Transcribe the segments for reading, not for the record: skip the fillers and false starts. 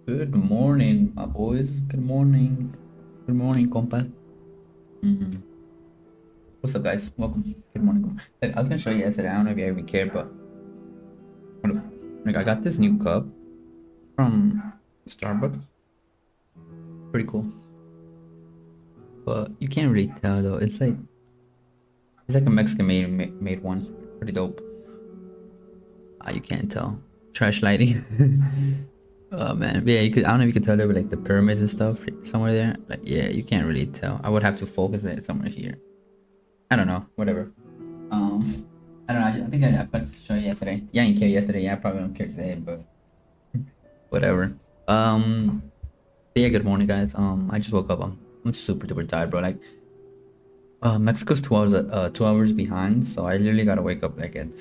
Good morning, my boys. Good morning. Good morning, compa. Mm. What's up, guys? Welcome. Good morning. Like, I was gonna show you yesterday. I don't know if you ever cared, but like I got this new cup from Starbucks. Pretty cool, but you can't really tell though. It's like a Mexican made one. Pretty dope. You can't tell. Trash lighting. Oh man, but yeah. You could. I don't know if you could tell there were like the pyramids and stuff somewhere there. Like yeah, you can't really tell. I would have to focus it somewhere here. I don't know. Whatever. Um, I don't know. I think I forgot to show you yesterday. Yeah, I didn't care yesterday. Yeah, I probably don't care today, but whatever. Um, yeah. Good morning, guys. I just woke up. I'm super duper tired, bro. Like, Mexico's 2 hours behind, so I literally gotta wake up like at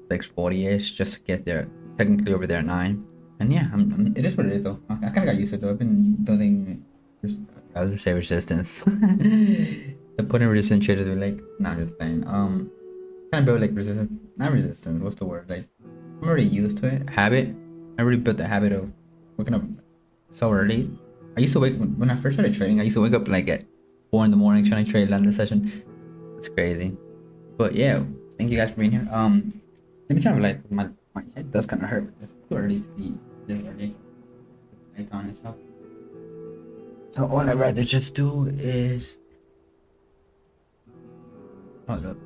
6:40 ish just to get there. Technically over there at 9. And yeah, it is what it is though. I kind of got used to it though. I've been building. I was gonna say resistance. The putting resistance traders were like, not just playing. Kind of build like resistance, not resistance. What's the word? Like I'm already used to it. Habit. I already built the habit of waking up so early. I used to wake when I first started trading. I used to wake up like at 4 in the morning trying to trade London session. It's crazy. But yeah, thank you guys for being here. Let me try to like my head does kind of hurt. It's too early to be this early. Night on and stuff. So all I'd rather just do is hold up.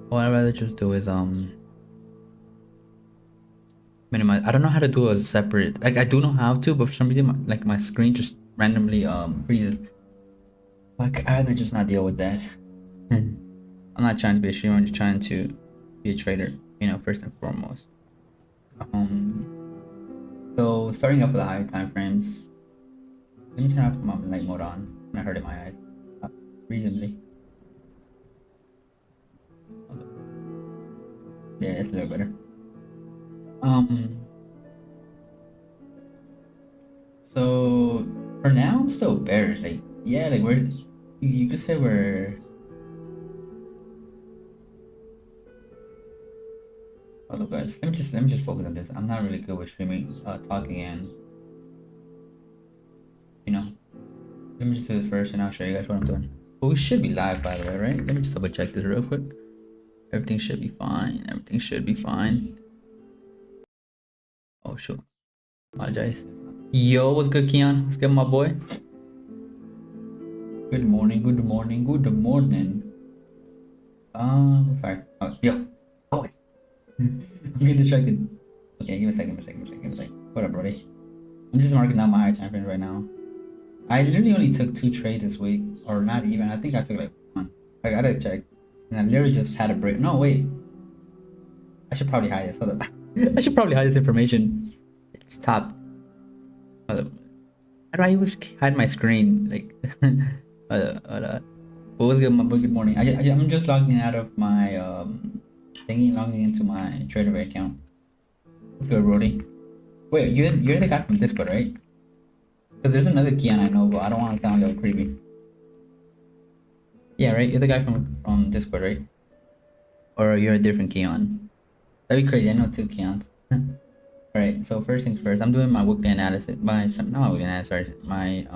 All I'd rather just do is minimize. I don't know how to do a separate. Like I do know how to, but for some reason, my screen just randomly freezes. Like I rather just not deal with that. I'm not trying to be a streamer. I'm just trying to be a trader. First and foremost. So starting off with the higher time frames. Let me turn off my light mode on. I hurt in my eyes. Reasonably. Yeah, it's a little better. Um. So for now, I'm still bearish. Like yeah, like we're you could say we're. Hold up, guys. Let me just focus on this. I'm not really good with streaming, talking, and you know. Let me just do this first, and I'll show you guys what I'm doing. But we should be live, by the way, right? Let me just double check this real quick. Everything should be fine. Everything should be fine. Oh, sure. Apologize. Yo, what's good, Keon? What's good, my boy? Good morning. Good morning. Good morning. Fire. Oh, yo. Always. I'm getting distracted. Okay, give me a second. Give me a second. What up, brody? I'm just marking down my higher time frame right now. I literally only took 2 trades this week, or not even. I think I took like one. I gotta check. And I literally just had a break. No, wait. I should probably hide this. Hold up. I should probably hide this information. It's top. Hold up. How do I always hide my screen? Like, hold up. What was good, my boy? Good morning. I'm just logging out of my thingy, logging into my trader account. What's good, Brody? Wait, you're the guy from Discord, right? Because there's another Kian I know, but I don't want to sound a little creepy. Yeah, right. You're the guy from Discord, right? Or you're a different Keon? That'd be crazy. I know 2 Keons. Alright. So first things first, I'm doing my weekly analysis. Not my weekly analysis. Sorry, my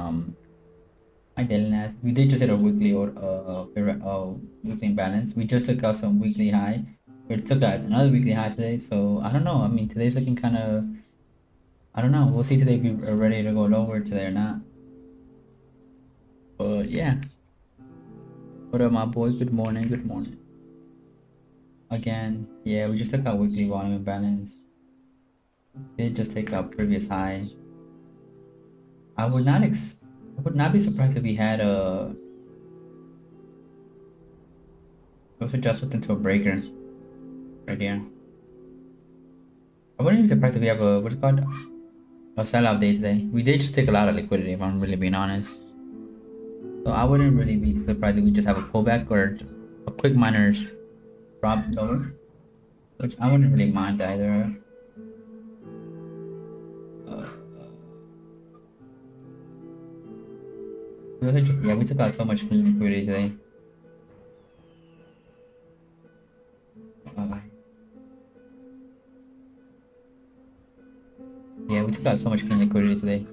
daily analysis. We did just hit a weekly or weekly imbalance. We just took out some weekly high. We took out another weekly high today. So I don't know. I mean, today's looking kind of. I don't know. We'll see today if we're ready to go lower today or not. But yeah. What up, my boy? Good morning. Good morning. Again, yeah, we just took out weekly volume imbalance. Did just take out previous high. I would not be surprised if we had a if it just into a breaker right here. I wouldn't be surprised if we have a what's it called, a sellout day today. We did just take a lot of liquidity, if I'm really being honest. So I wouldn't really be surprised if we just have a pullback or a quick miners drop lower, which I wouldn't really mind either. Uh, we took out so much clean liquidity today. Yeah, we took out so much clean liquidity today.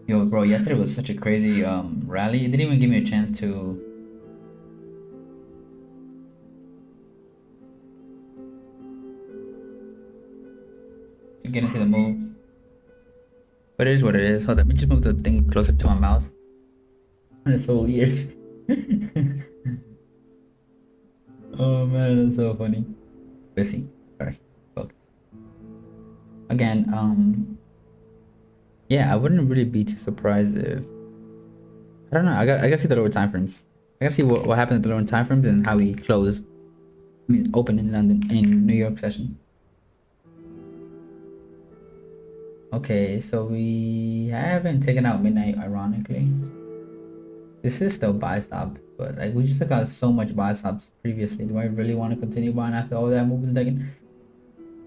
Yo, bro, yesterday was such a crazy rally. It didn't even give me a chance to get into the move. But it is what it is. Hold on, let me just move the thing closer to my mouth. It's so weird. Oh man, that's so funny. Let's see. Sorry. Focus. Again, yeah, I wouldn't really be too surprised if I don't know. I gotta see the lower time frames. I gotta see what happened at the lower time frames and how we close. I mean, open in London in New York session. Okay, so we haven't taken out midnight, ironically. This is still buy stops, but like we just took out so much buy stops previously. Do I really want to continue buying after all that movement taken?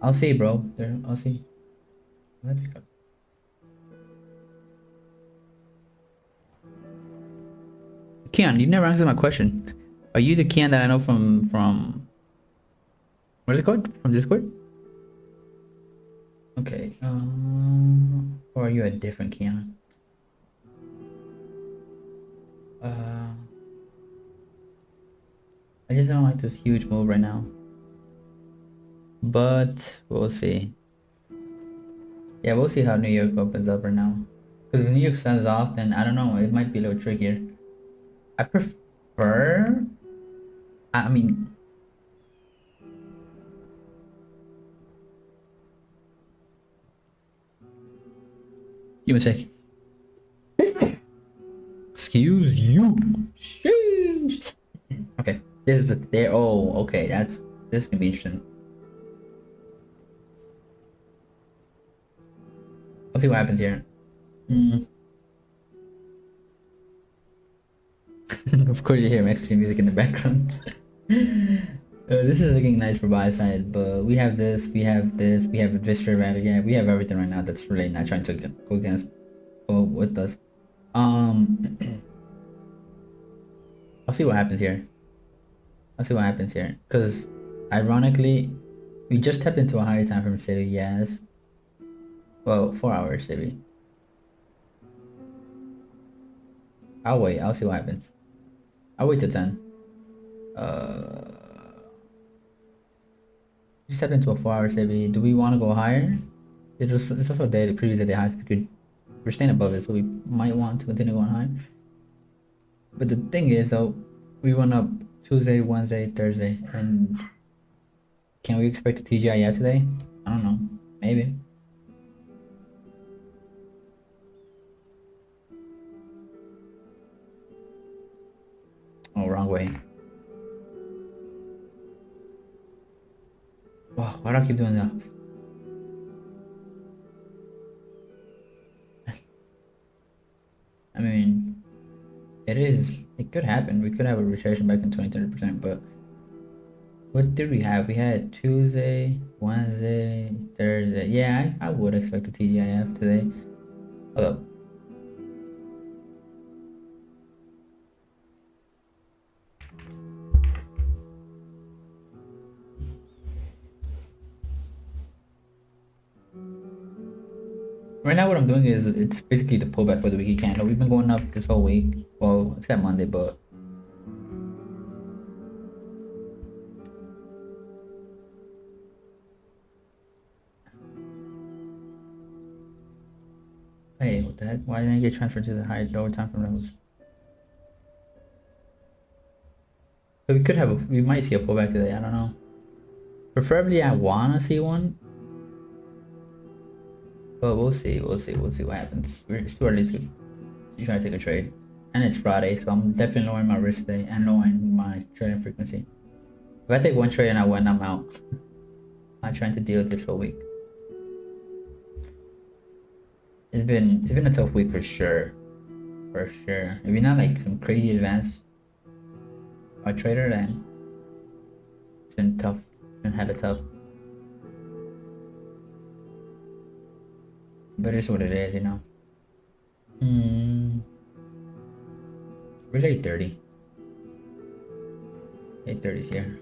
I'll see, bro. There, I'll see. Let's go. Keon, you never answered my question. Are you the Keon that I know from what is it called? From Discord? Okay. Or are you a different Keon? I just don't like this huge move right now. But we'll see. Yeah, we'll see how New York opens up right now. Because if New York stands off, then I don't know. It might be a little trickier. I prefer. I mean, give me a sec. Excuse you. Sheesh. Okay, this is the there. Oh, okay. This can be interesting. Let's see what happens here. Of course, you hear Mexican music in the background. This is looking nice for buy side, but we have this, we have this, we have a Vista rally. Yeah, we have everything right now that's really not trying to go against with us. I'll see what happens here. I'll see what happens here. Because ironically, we just tapped into a higher time frame city, yes. Well, 4 hours city. I'll wait, I'll see what happens. I'll wait till 10. Just step into a 4 hour city. Do we want to go higher? It's also a day, the previous day high. We're staying above it, so we might want to continue going high. But the thing is, though, we went up Tuesday, Wednesday, Thursday, and can we expect a TGIF today? I don't know. Maybe. Oh, wrong way. Oh, why do I keep doing that? I mean, it could happen. We could have a recession back in 20-30%, but what did we have? We had Tuesday, Wednesday, Thursday. Yeah, I would expect a TGIF today. Hold up. Right now, what I'm doing is it's basically the pullback for the weekly candle. We've been going up this whole week, well, except Monday, but hey, what the heck? Why didn't I get transferred to the higher lower time frame levels? So we could have we might see a pullback today. I don't know. Preferably, I wanna see one, but we'll see. We'll see. We'll see what happens. It's too early to try to take a trade, and it's Friday, so I'm definitely lowering my risk today and lowering my trading frequency. If I take one trade and I win, I'm out. I'm not trying to deal with this whole week. It's been a tough week for sure. For sure. If you're not like some crazy advanced trader, then it's been tough. It's been hella tough. But it's what it is, you know. Where's 830? 830's here.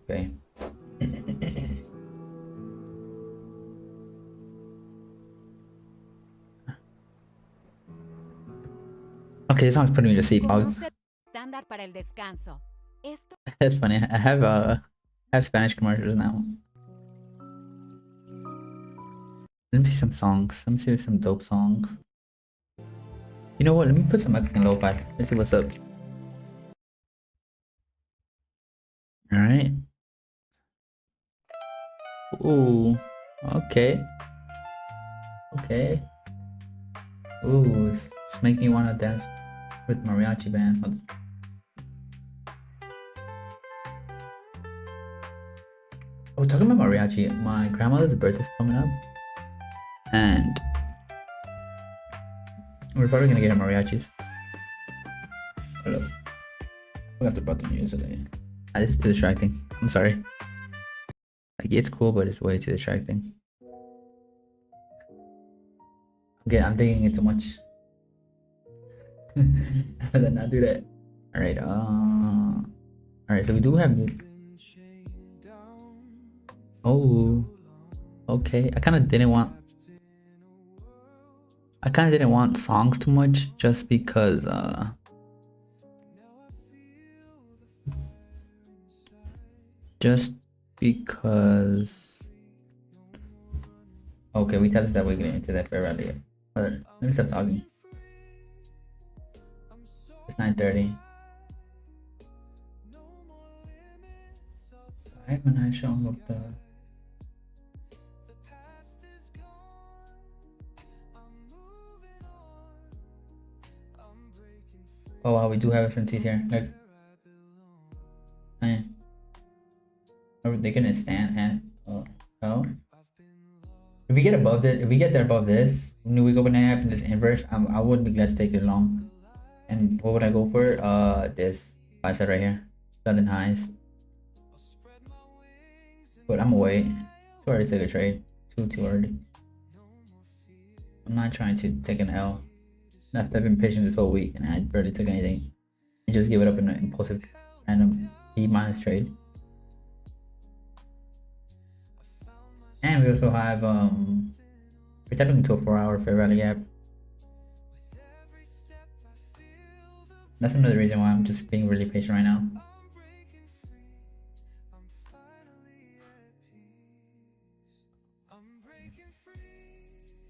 Okay. Okay, this song's putting me to sleep. Conoce estándar para el descanso. Esto That's funny. I have Spanish commercials now. Let me see some songs. Let me see some dope songs. You know what? Let me put some Mexican lo-fi. Let's see what's up. All right. Ooh. Okay. Okay. Ooh, it's making me wanna dance with mariachi band. Hold on. Oh, talking about mariachi, my grandmother's birthday's coming up, and we're probably gonna get her mariachis. Hold up. I forgot about the news today. This is too distracting. I'm sorry. Like, it's cool, but it's way too distracting. Again, I'm digging it too much. I'd rather not do that. Alright, alright, so we do have new. Oh, okay. I kinda didn't want songs too much just because okay, we tested that we're getting into that fair rally. Let me stop talking. It's 9:30. Alright, man, I show up the. Oh wow, we do have SMTs here. Like, man, are they gonna stand and oh? If we get above this, if we get there above this, when we go banana app in this inverse, I would be glad to take it along. And what would I go for? This I said right here, London highs. But I'm away. Too early to take a trade. Too early. I'm not trying to take an L. After I've been patient this whole week and I barely took anything, and just give it up in an impulsive random E minus trade. And we also have we're tapping into a 4-hour fair value gap. That's another reason why I'm just being really patient right now.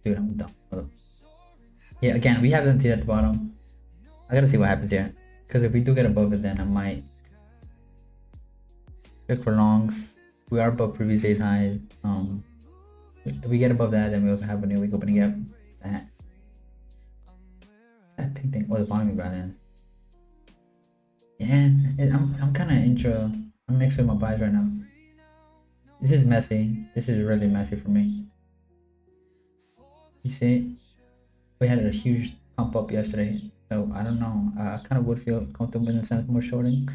Dude, I'm dumb. Yeah, again, we have SMT at the bottom. I gotta see what happens here. Because if we do get above it, then I might look for longs. We are above previous day's high. If we get above that, then we also have a new week opening gap. What's that? That pink thing. Oh, the bottom of then. Yeah, I'm kind of I'm mixed with my buys right now. This is messy. This is really messy for me. You see, we had a huge pump up yesterday, so I don't know. I kind of would feel comfortable in the sense more shorting.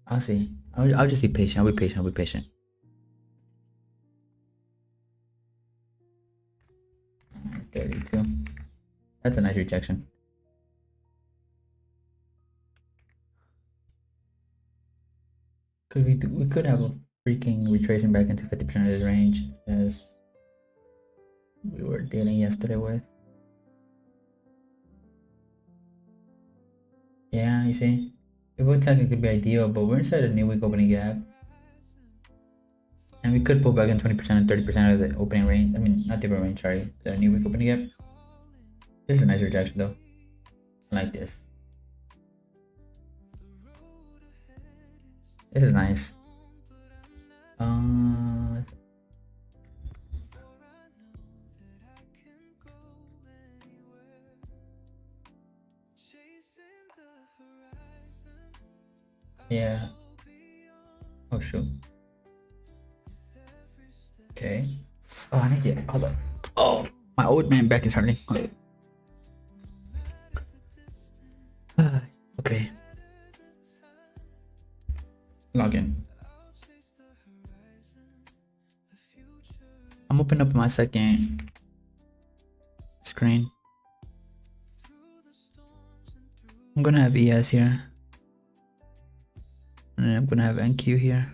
I'll see. I'll just be patient. I'll be patient. 32. That's a nice rejection. Cause we could have a freaking retracing back into 50% of this range as we were dealing yesterday with. Yeah, you see, it would technically be ideal, but we're inside a new week opening gap. And we could pull back in 20% and 30% of the opening range. I mean, not the opening range, sorry. The new week opening gap. This is a nice rejection though. I like this. This is nice. Yeah. Oh shoot. Okay. Oh, I need to get. Hold up. Oh, my old man back is hurting. Okay. Log in. I'm opening up my second screen. I'm gonna have ES here. And then I'm gonna have NQ here.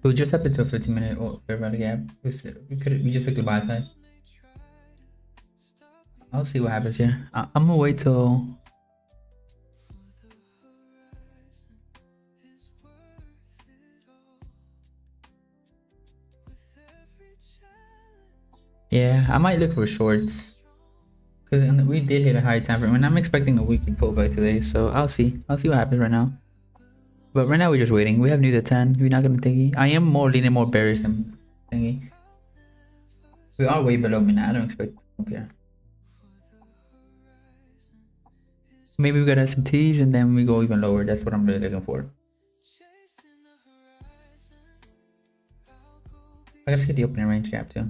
We'll just have to do a 15-minute fair value gap. We just took the buy side. I'll see what happens here. I'm gonna wait till. Yeah, I might look for shorts because we did hit a higher time frame, and I'm expecting a weekly pullback today. So I'll see. I'll see what happens right now. But right now we're just waiting. We have neither 10. We're not gonna thingy. I am more leaning more bearish than thingy. We are way below me now. I don't expect up here. Maybe we gotta have some T's and then we go even lower. That's what I'm really looking for. I gotta see the opening range gap too.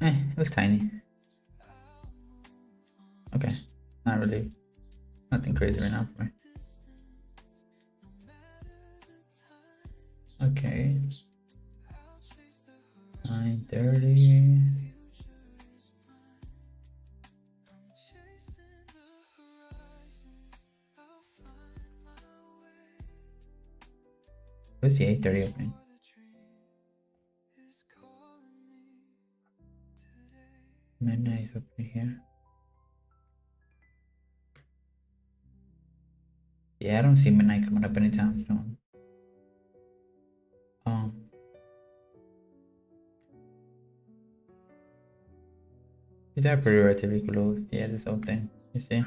It was tiny. Okay, not really. Nothing crazy right now for me. Okay. 9:30. What's the 8:30 opening? Midnight is opening here. Yeah, I don't see midnight coming up anytime soon. These are pretty relatively close. Yeah, this whole thing. You see?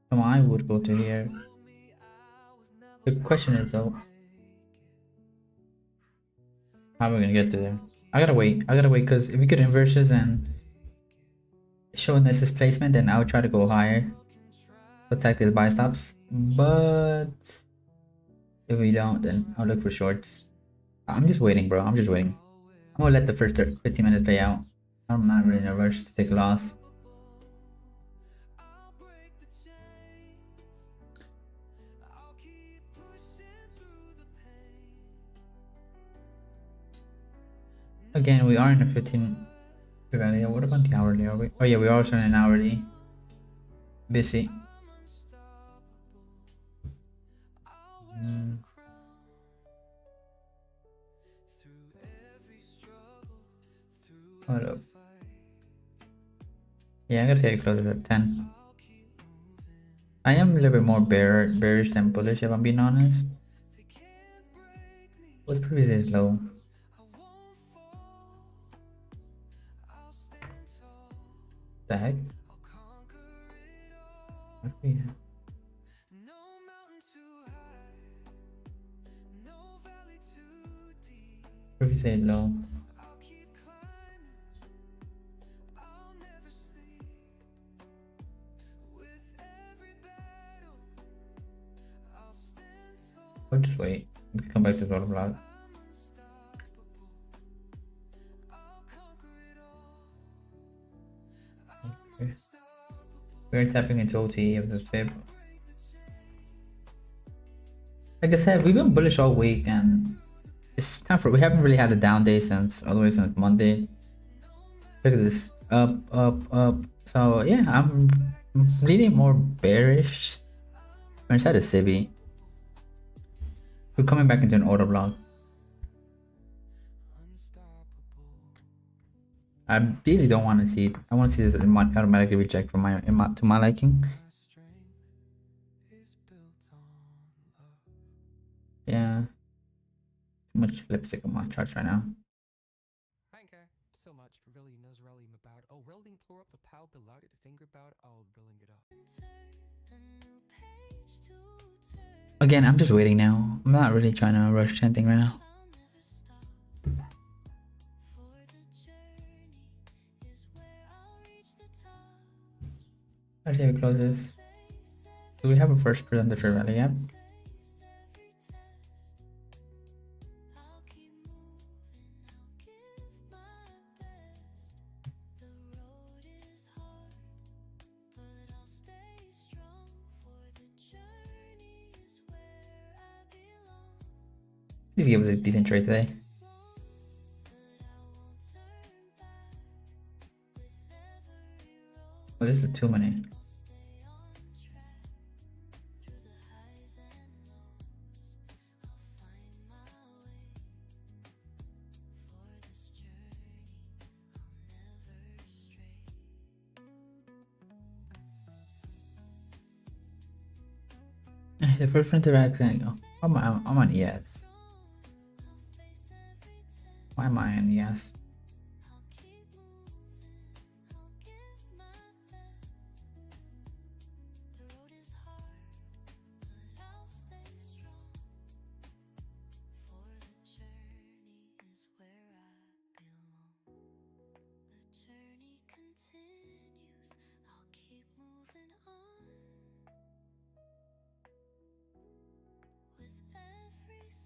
Come on, I would go to here. The question is though, how are we gonna get to there? I gotta wait. Because if we get inversions and showing this displacement, then I would try to go higher. Protect these buy stops. But if we don't, then I'll look for shorts. I'm just waiting, bro. I'm just waiting. I'm gonna let the first 15 minutes play out. I'm not really in a rush to take a loss. Again, we are in a 15. What about the hourly? Are we? Oh yeah, we are also in an hourly. Busy. Hold up. Yeah, I gotta take it closer at 10. I am a little bit more bearish than bullish if I'm being honest. What's previous low? The heck? What do we have? Previous low. I'll just wait. We can come back to the other vlog. Okay. We're tapping into OTE of the fib. Like I said, we've been bullish all week and it's time for, we haven't really had a down day since all the way since Monday. Look at this. Up, up, up. So yeah, I'm leaning more bearish. We're inside a civvy. We're coming back into an order block. I really don't want to see it. I want to see this automatically reject from to my liking. Yeah. Too much lipstick on my charts right now. So much really knows Relium about. Oh, Relding plore up the pow below it to finger about. Oh, building it up. Again, I'm just waiting now. I'm not really trying to rush anything right now. Let's see how we close this. Do we have a first presenter for rally? Yep. Please give us a decent trade today. Oh, this is 2 minute. The first friend that I can go. I'm on yes. Why am I on yes?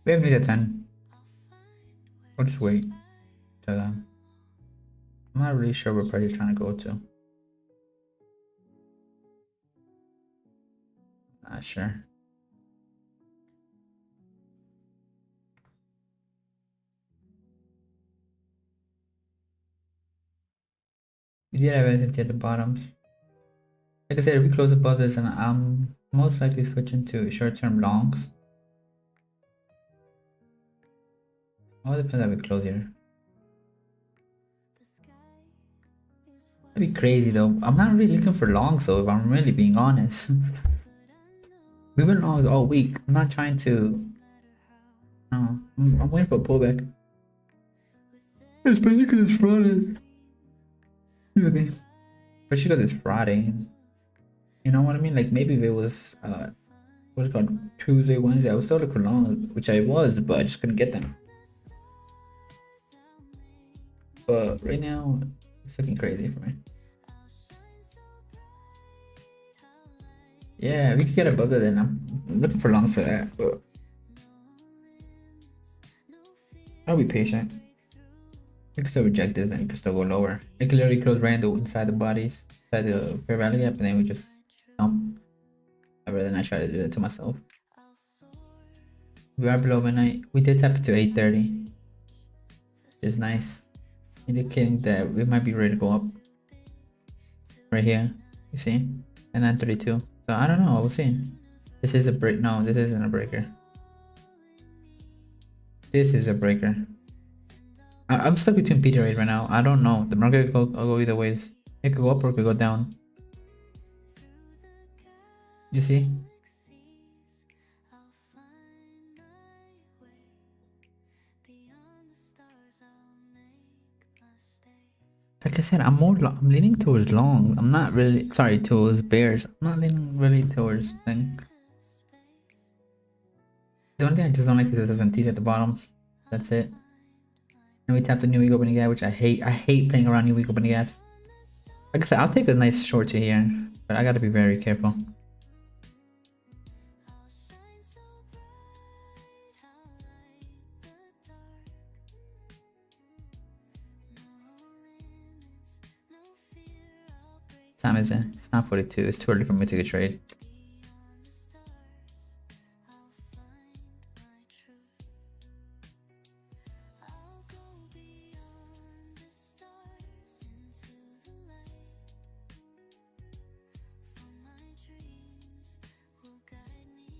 We have needed 10. We'll just wait till then. I'm not really sure where Party's trying to go to. Not sure. We did have empty at the bottom. Like I said, if we close above this, and I'm most likely switching to short-term longs. All depends how we close here. That'd be crazy though. I'm not really looking for longs though, if I'm really being honest. We've been longs all week. I'm not trying to. No, I'm waiting for a pullback. Especially because it's Friday. Excuse me. Especially because it's Friday. You know what I mean? Like maybe if it was what's it called, Tuesday, Wednesday, I was still looking long, which I was, but I just couldn't get them. But right now, it's looking crazy for me. Yeah, we could get above that, and I'm looking for longs for that. But I'll be patient. You can still reject this, and you can still go lower. It can literally close right inside the bodies, inside the fair value gap, and then we just dump. Rather than I try to do it to myself. We are below midnight. We did tap it to 8:30. It's nice, indicating that we might be ready to go up. Right here, you see, and 9:32. So I don't know. We'll see. This is a break. No, this isn't a breaker. This is a breaker. I'm stuck between Peter rate right now. I don't know. The market could go either ways. It could go up or it could go down. You see? Like I said, I'm leaning towards long. I'm not really towards bears. I'm not leaning really towards thing. The only thing I just don't like is this SMT at the bottoms. That's it. And we tap the new week opening gap, which I hate. I hate playing around new week opening gaps. Like I said, I'll take a nice short to here, but I gotta be very careful. Time is it? It's not 42. It's too early for me to take a trade.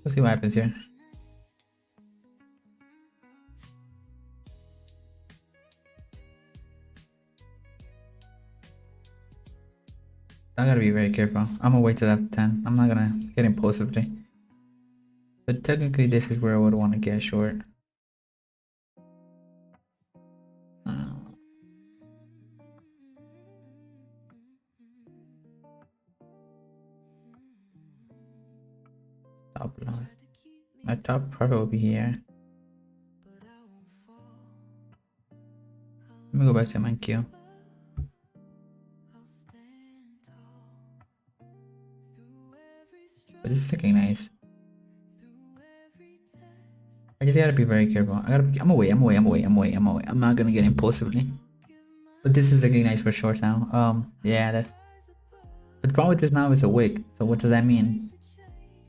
We'll see what happens here. I gotta be very careful. I'm gonna wait till after 10. I'm not gonna get impulsively. But technically, this is where I would want to get short. Top line. My top profit will be here. Let me go back to my queue. But this is looking nice. I just gotta be very careful. I'm away. I'm not gonna get impulsively. But this is looking nice for short now. Yeah, that. But the problem with this now is a wick. So what does that mean?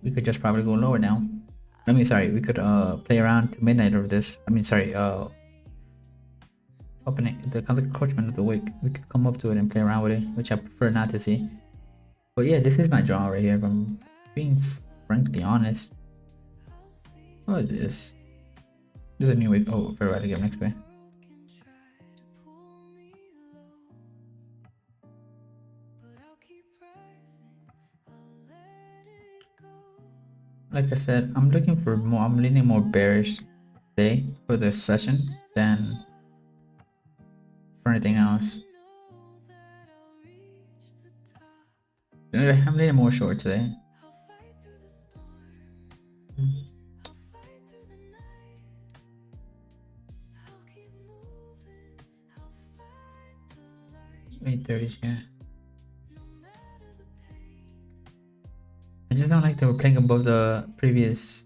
We could just probably go lower now. I mean, sorry, we could play around to midnight over this. I mean, sorry, opening the encroachment of the wick. We could come up to it and play around with it, which I prefer not to see. But yeah, this is my draw right here. If I'm being frankly honest. What is this? This is a new wick. Oh, fair right to get next way. like I said, I'm looking for more. I'm leaning more bearish today for the session than for anything else. I'm leaning more short today. Mm, 8:30 here. I just don't like that we're playing above the previous.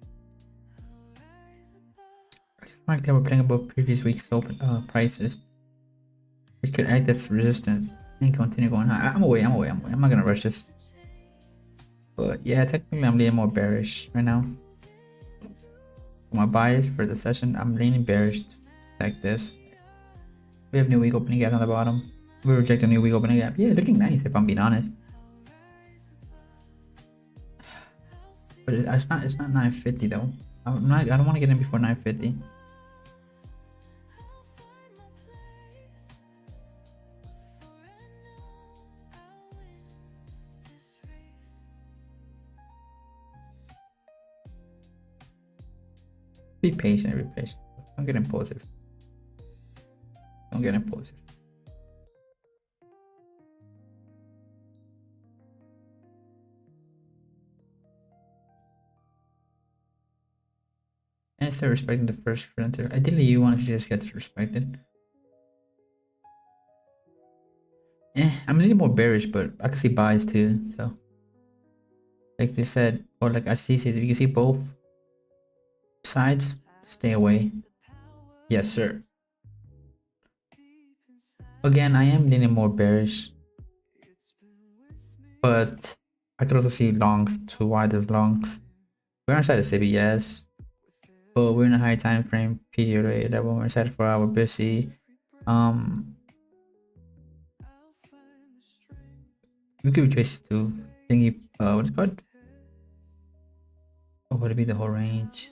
I just don't like that we're playing above previous week's open prices, which could act as resistance and continue going high. I'm away. I'm not gonna rush this. But yeah, technically I'm leaning more bearish right now. My bias for the session, I'm leaning bearish like this. We have new week opening gap on the bottom. We reject a new week opening gap. Yeah, looking nice if I'm being honest. But it's not 950 though. I don't want to get in before 950. Be patient, be patient. Don't get impulsive. Don't get impulsive. And start respecting the first printer. Ideally, you want to just get respected. I'm a little more bearish, but I can see buys too. So, like they said, or like I see, if you can see both sides, stay away. Yes, sir. Again, I am leaning more bearish, but I could also see longs to wider longs. We're inside of CB, yes, but we're in a high time frame period level. We're inside 4-hour busy. We could retrace to thingy. What's it called? Oh, would it be the whole range?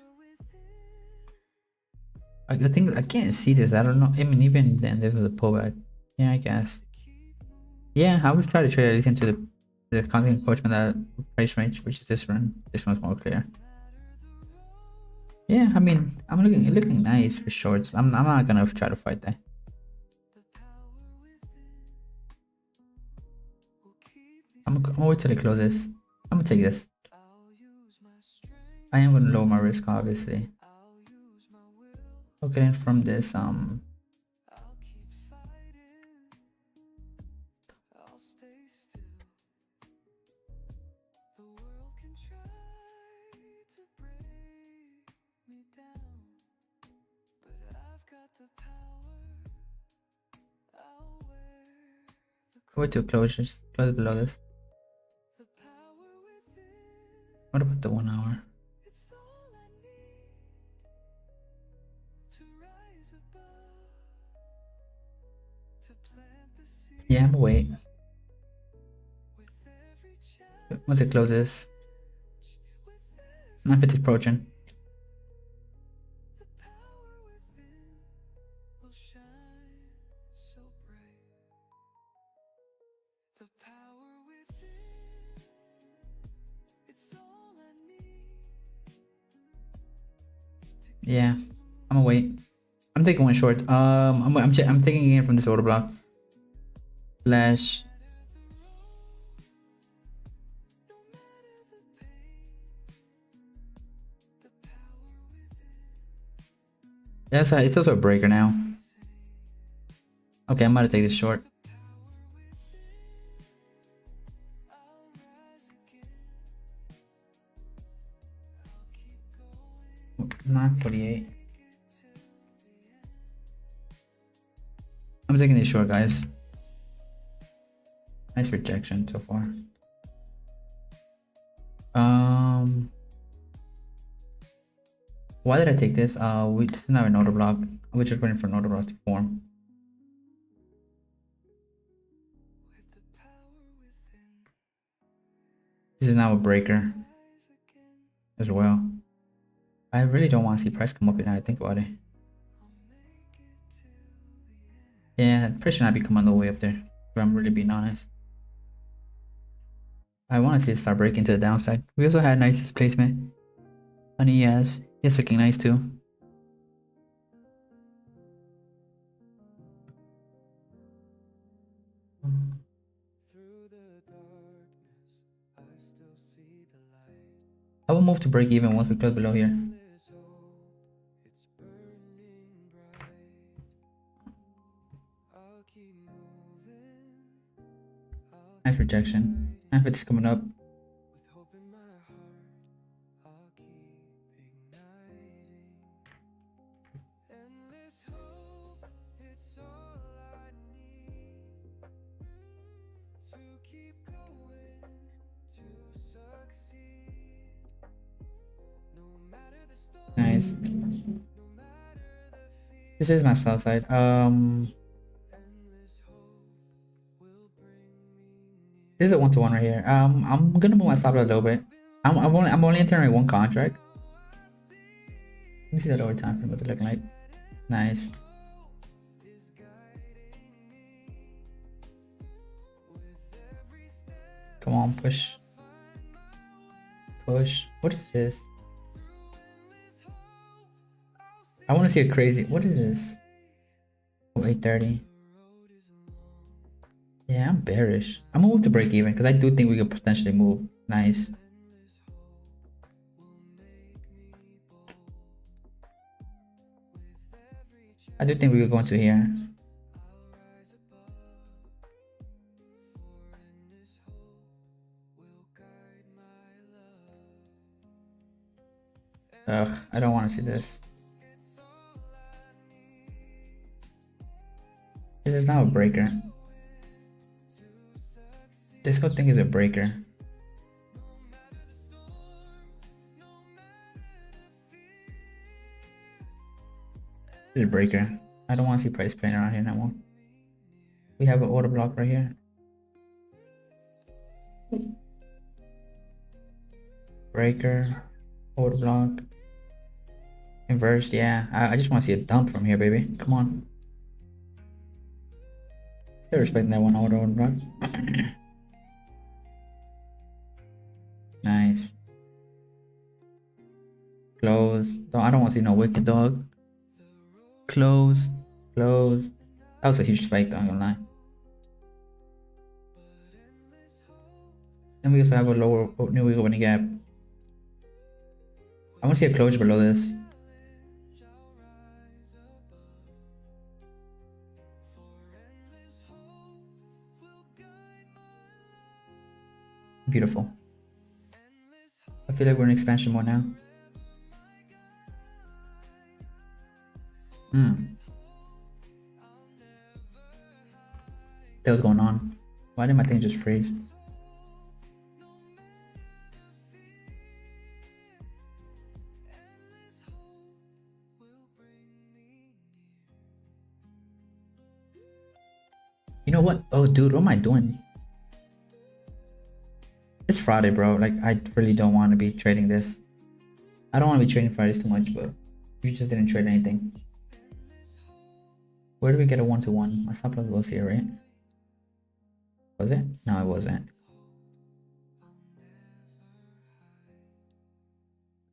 I think I can't see this. I don't know. I mean, even then, there's a pullback. Yeah, I guess. Yeah, I would try to trade at least into the content encroachment that price range, which is this one. This one's more clear. Yeah, I mean, I'm looking nice for shorts. I'm not gonna try to fight that. I'm gonna wait till it closes. I'm gonna take this. I am gonna lower my risk, obviously. Okay, and from this wait till closures. Close below this. What about the 1 hour? Yeah, I'm away. Once it closes, 950 is approaching. Yeah, I'm away. I'm taking one short. I'm taking it from this order block. Flash. Yeah, it's also a breaker now. Okay, I'm about to take this short. $9.48. I'm taking this short, guys. Nice rejection so far. Why did I take this? We didn't have an order block. We're just waiting for an order block to form. This is now a breaker as well. I really don't want to see price come up here now I think about it. Yeah, price should not be coming all the way up there, if I'm really being honest. I want to see it start breaking to the downside. We also had nice displacement. Funny, yes. It's looking nice too. Through the darkness, I still see the light. I will move to break even once we close below here. This hope, it's burning bright. I'll keep moving. I'll Nice keep rejection. fighting. 950's coming up. With hope in my heart, I'll keep igniting. Endless hope, it's all I need to keep going, to succeed. No matter the storm, Nice. no matter the fear, This is my sell side. endless hope will bring me near. This is a 1-to-1 right here. I'm gonna move my stop loss a little bit. I'm only entering one contract. Let me see that over time for what they're looking like. Nice. Come on, push. Push. What is this? I want to see a crazy. What is this? Oh, 830. Yeah, I'm bearish. I'm gonna move to break even because I do think we could potentially move. Nice. I do think we could go into here. Ugh, I don't want to see this. This is not a breaker. This whole thing is a breaker. This is a breaker. I don't want to see price playing around here no more. We have an order block right here. Breaker, order block, inverse. Yeah, I just want to see a dump from here, baby. Come on. Still respecting that one order block. Nice. Close. No, I don't want to see no wicked dog. Close. Close. That was a huge spike, though, I'm gonna lie. And we also have a lower new wiggle opening gap. I want to see a closure below this. Beautiful. I feel like we're in expansion mode now. That was going on. Why did my thing just freeze? You know what? Oh, dude, what am I doing? It's Friday, bro. Like, I really don't want to be trading this. I don't want to be trading Fridays too much, but you just didn't trade anything. Where did we get a 1-to-1? My stop loss was here, right? Was it? No, it wasn't.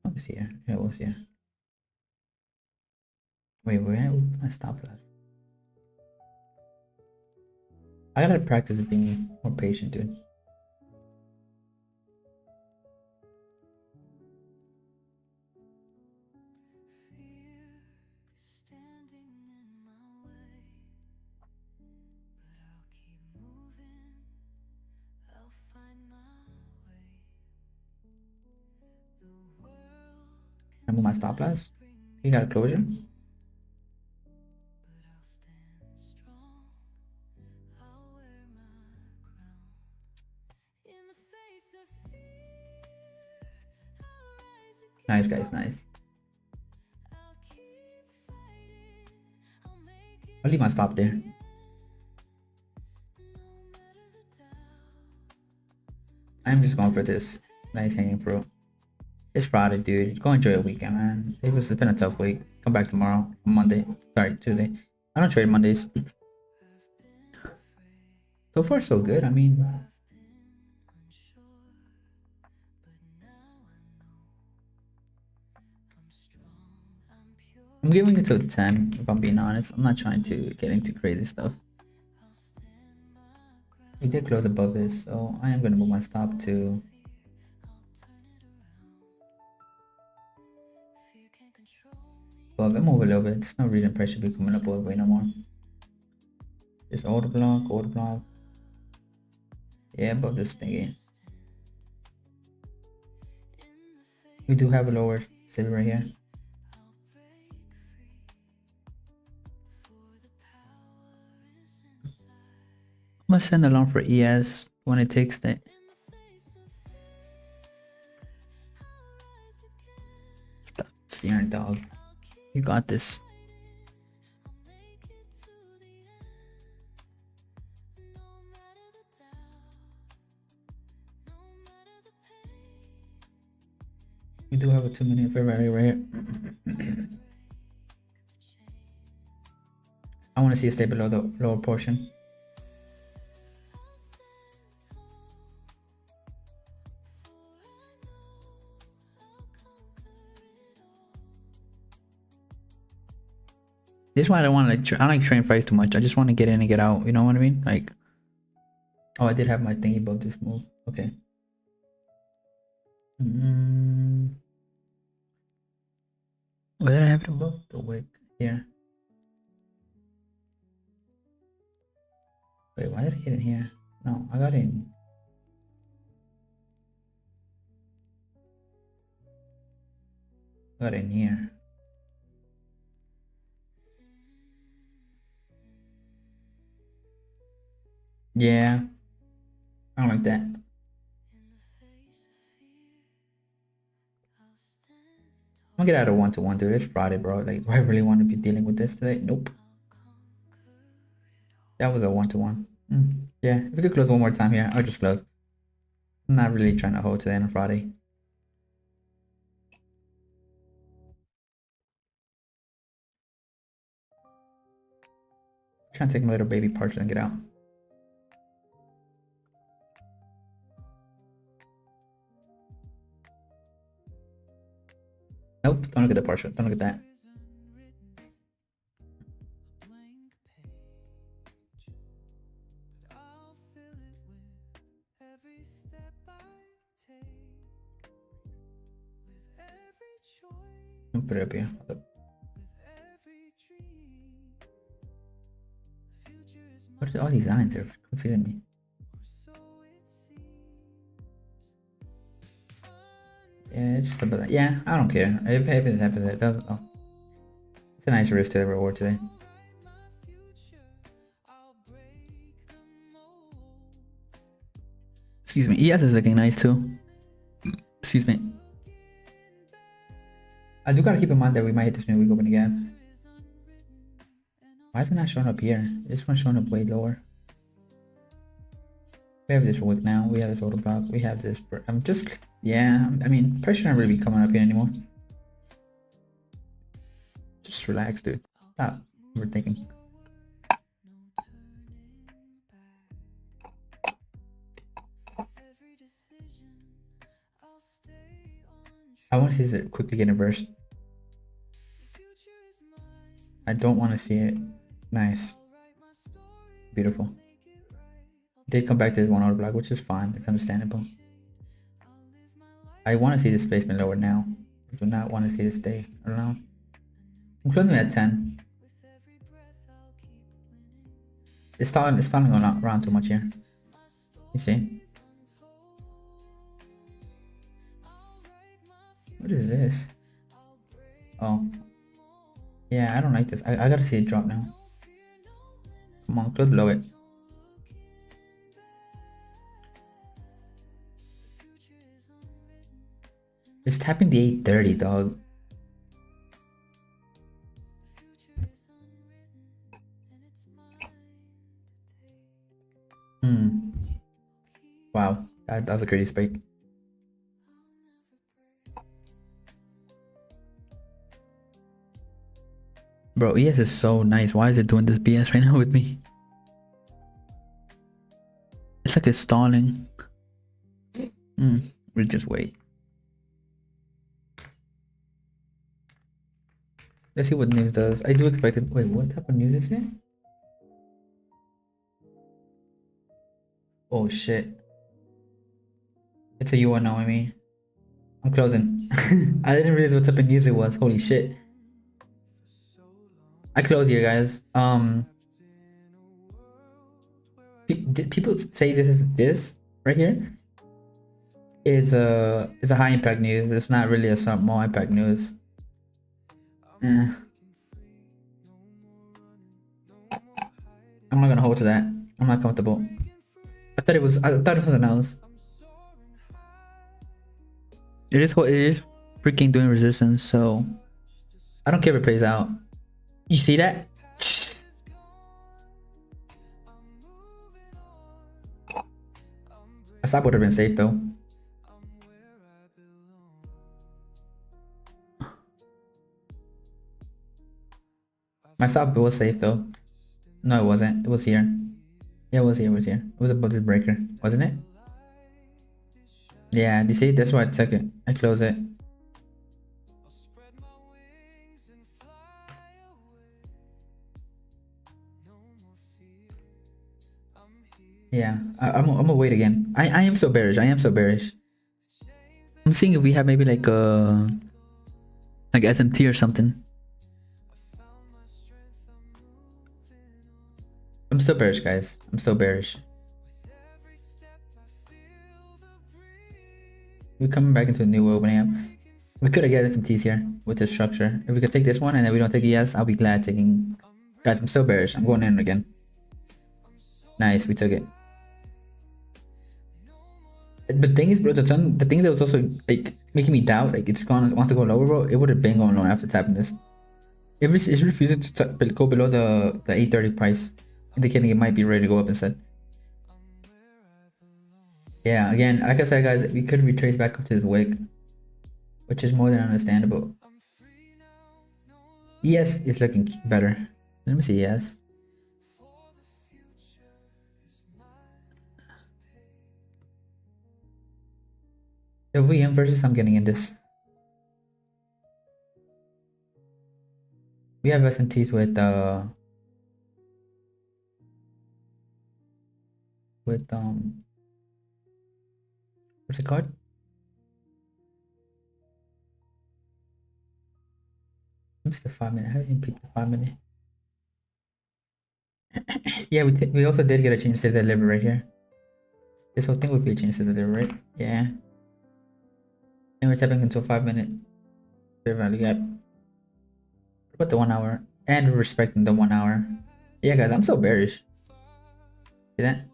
Oh, it's here. Yeah, it was here. Wait, where my stop loss? I gotta practice being more patient, dude. I move my stop loss. You got a closure? Nice, guys, nice. I'll leave my stop there. I'm just going for this nice hanging fruit. It's Friday, dude. Go enjoy your weekend, man. It's been a tough week. Come back tomorrow, Monday. Sorry, Tuesday. I don't trade Mondays. So far, so good. I mean, I'm giving it to a 10 if I'm being honest. I'm not trying to get into crazy stuff. We did close above this, so I am gonna move my stop to 12. I move a little bit. There's no reason price should be coming up all the way no more. Just order block, order block. Yeah, above this thingy. We do have a lower silver right here. I'm gonna send along for ES when it takes the. Stop fearing, dog. You got this. We do have a 2-minute fair value right here. I want to see it stay below the lower portion. This is why I don't want to. I don't like train fights too much. I just want to get in and get out. You know what I mean? Like, oh, I did have my thingy above this move. Okay. Where did I have it above? The wick here. Wait, why did I hit it here? No, I got it in. I got it in here. Yeah. I don't like that. I'm gonna get out of 1-to-1, dude. It's Friday, bro. Like, do I really want to be dealing with this today? Nope. That was a 1-to-1. Yeah, if we could close one more time here, I'll just close. I'm not really trying to hold today on a Friday. Trying to take my little baby parts and get out. Nope, don't look at the partial. Don't look at that. I'll put it up here. What are all these lines? They're confusing me. Yeah, just about that. Yeah, I don't care. If it happens, it doesn't. Oh, it's a nice risk to the reward today. Excuse me. ES is looking nice too. Excuse me. I do gotta keep in mind that we might hit this midweek open again. Why is it not showing up here? This one's showing up way lower. We have this wick now. We have this order block. We have this. I'm just. Yeah, I mean, pressure not really be coming up here anymore. Just relax, dude. Stop overthinking. I want to see it quickly get inversed. I don't want to see it. Nice. Beautiful. Did come back to this one order block, which is fine. It's understandable. I want to see this placement lower now. I do not want to see it stay around. I'm closing at 10. It's stalling around too much here. You see? What is this? Oh. Yeah, I don't like this. I gotta see it drop now. Come on, close below it. It's tapping the 830, dog. Wow, that was a crazy spike. Bro, ES is so nice. Why is it doing this BS right now with me? It's like it's stalling. We'll just wait. Let's see what news does. I do expect it. Wait, what type of news is it? Oh shit. It's a you know, I mean. I'm closing. I didn't realize what type of news it was. Holy shit. I close here, guys. People say this right here is a high impact news. It's not really a small impact news. Eh. I'm not gonna hold to that. I'm not comfortable. I thought it was announced. It is freaking doing resistance, so I don't care if it plays out. You see that? My stop would have been safe though. My stop was safe though. No, it wasn't. It was here. Yeah, it was here. It was here. It was above this breaker, wasn't it? Yeah, you see? That's why I took it. I closed it. Yeah, I'm gonna wait again. I am so bearish. I am so bearish. I'm seeing if we have maybe like SMT or something. I'm still bearish, guys. I'm still bearish. We're coming back into a new opening up. We could have gotten some T's here with this structure. If we could take this one and then we don't take ES, I'll be glad taking. Guys, I'm still bearish. I'm going in again. Nice, we took it. But the thing is, bro, the thing that was also like making me doubt, like it's gonna want to go lower, bro. It would have been going lower after tapping this. It's refusing to go below the 830 price, indicating it might be ready to go up instead. Yeah, again, like I said, guys, we could retrace back up to this wick, which is more than understandable. Yes, it's looking better. Let me see. Yes. If we versus, I'm getting in this. We have SMTs with what's it called? What's the 5 minute? How do you peep the 5 minute? Yeah, we also did get a change to deliver right here. This whole thing would be a change to deliver, right? Yeah. And we're tapping into a 5 minute fair value gap. What about the 1 hour? And we're respecting the 1 hour. Yeah, guys, I'm so bearish. See that?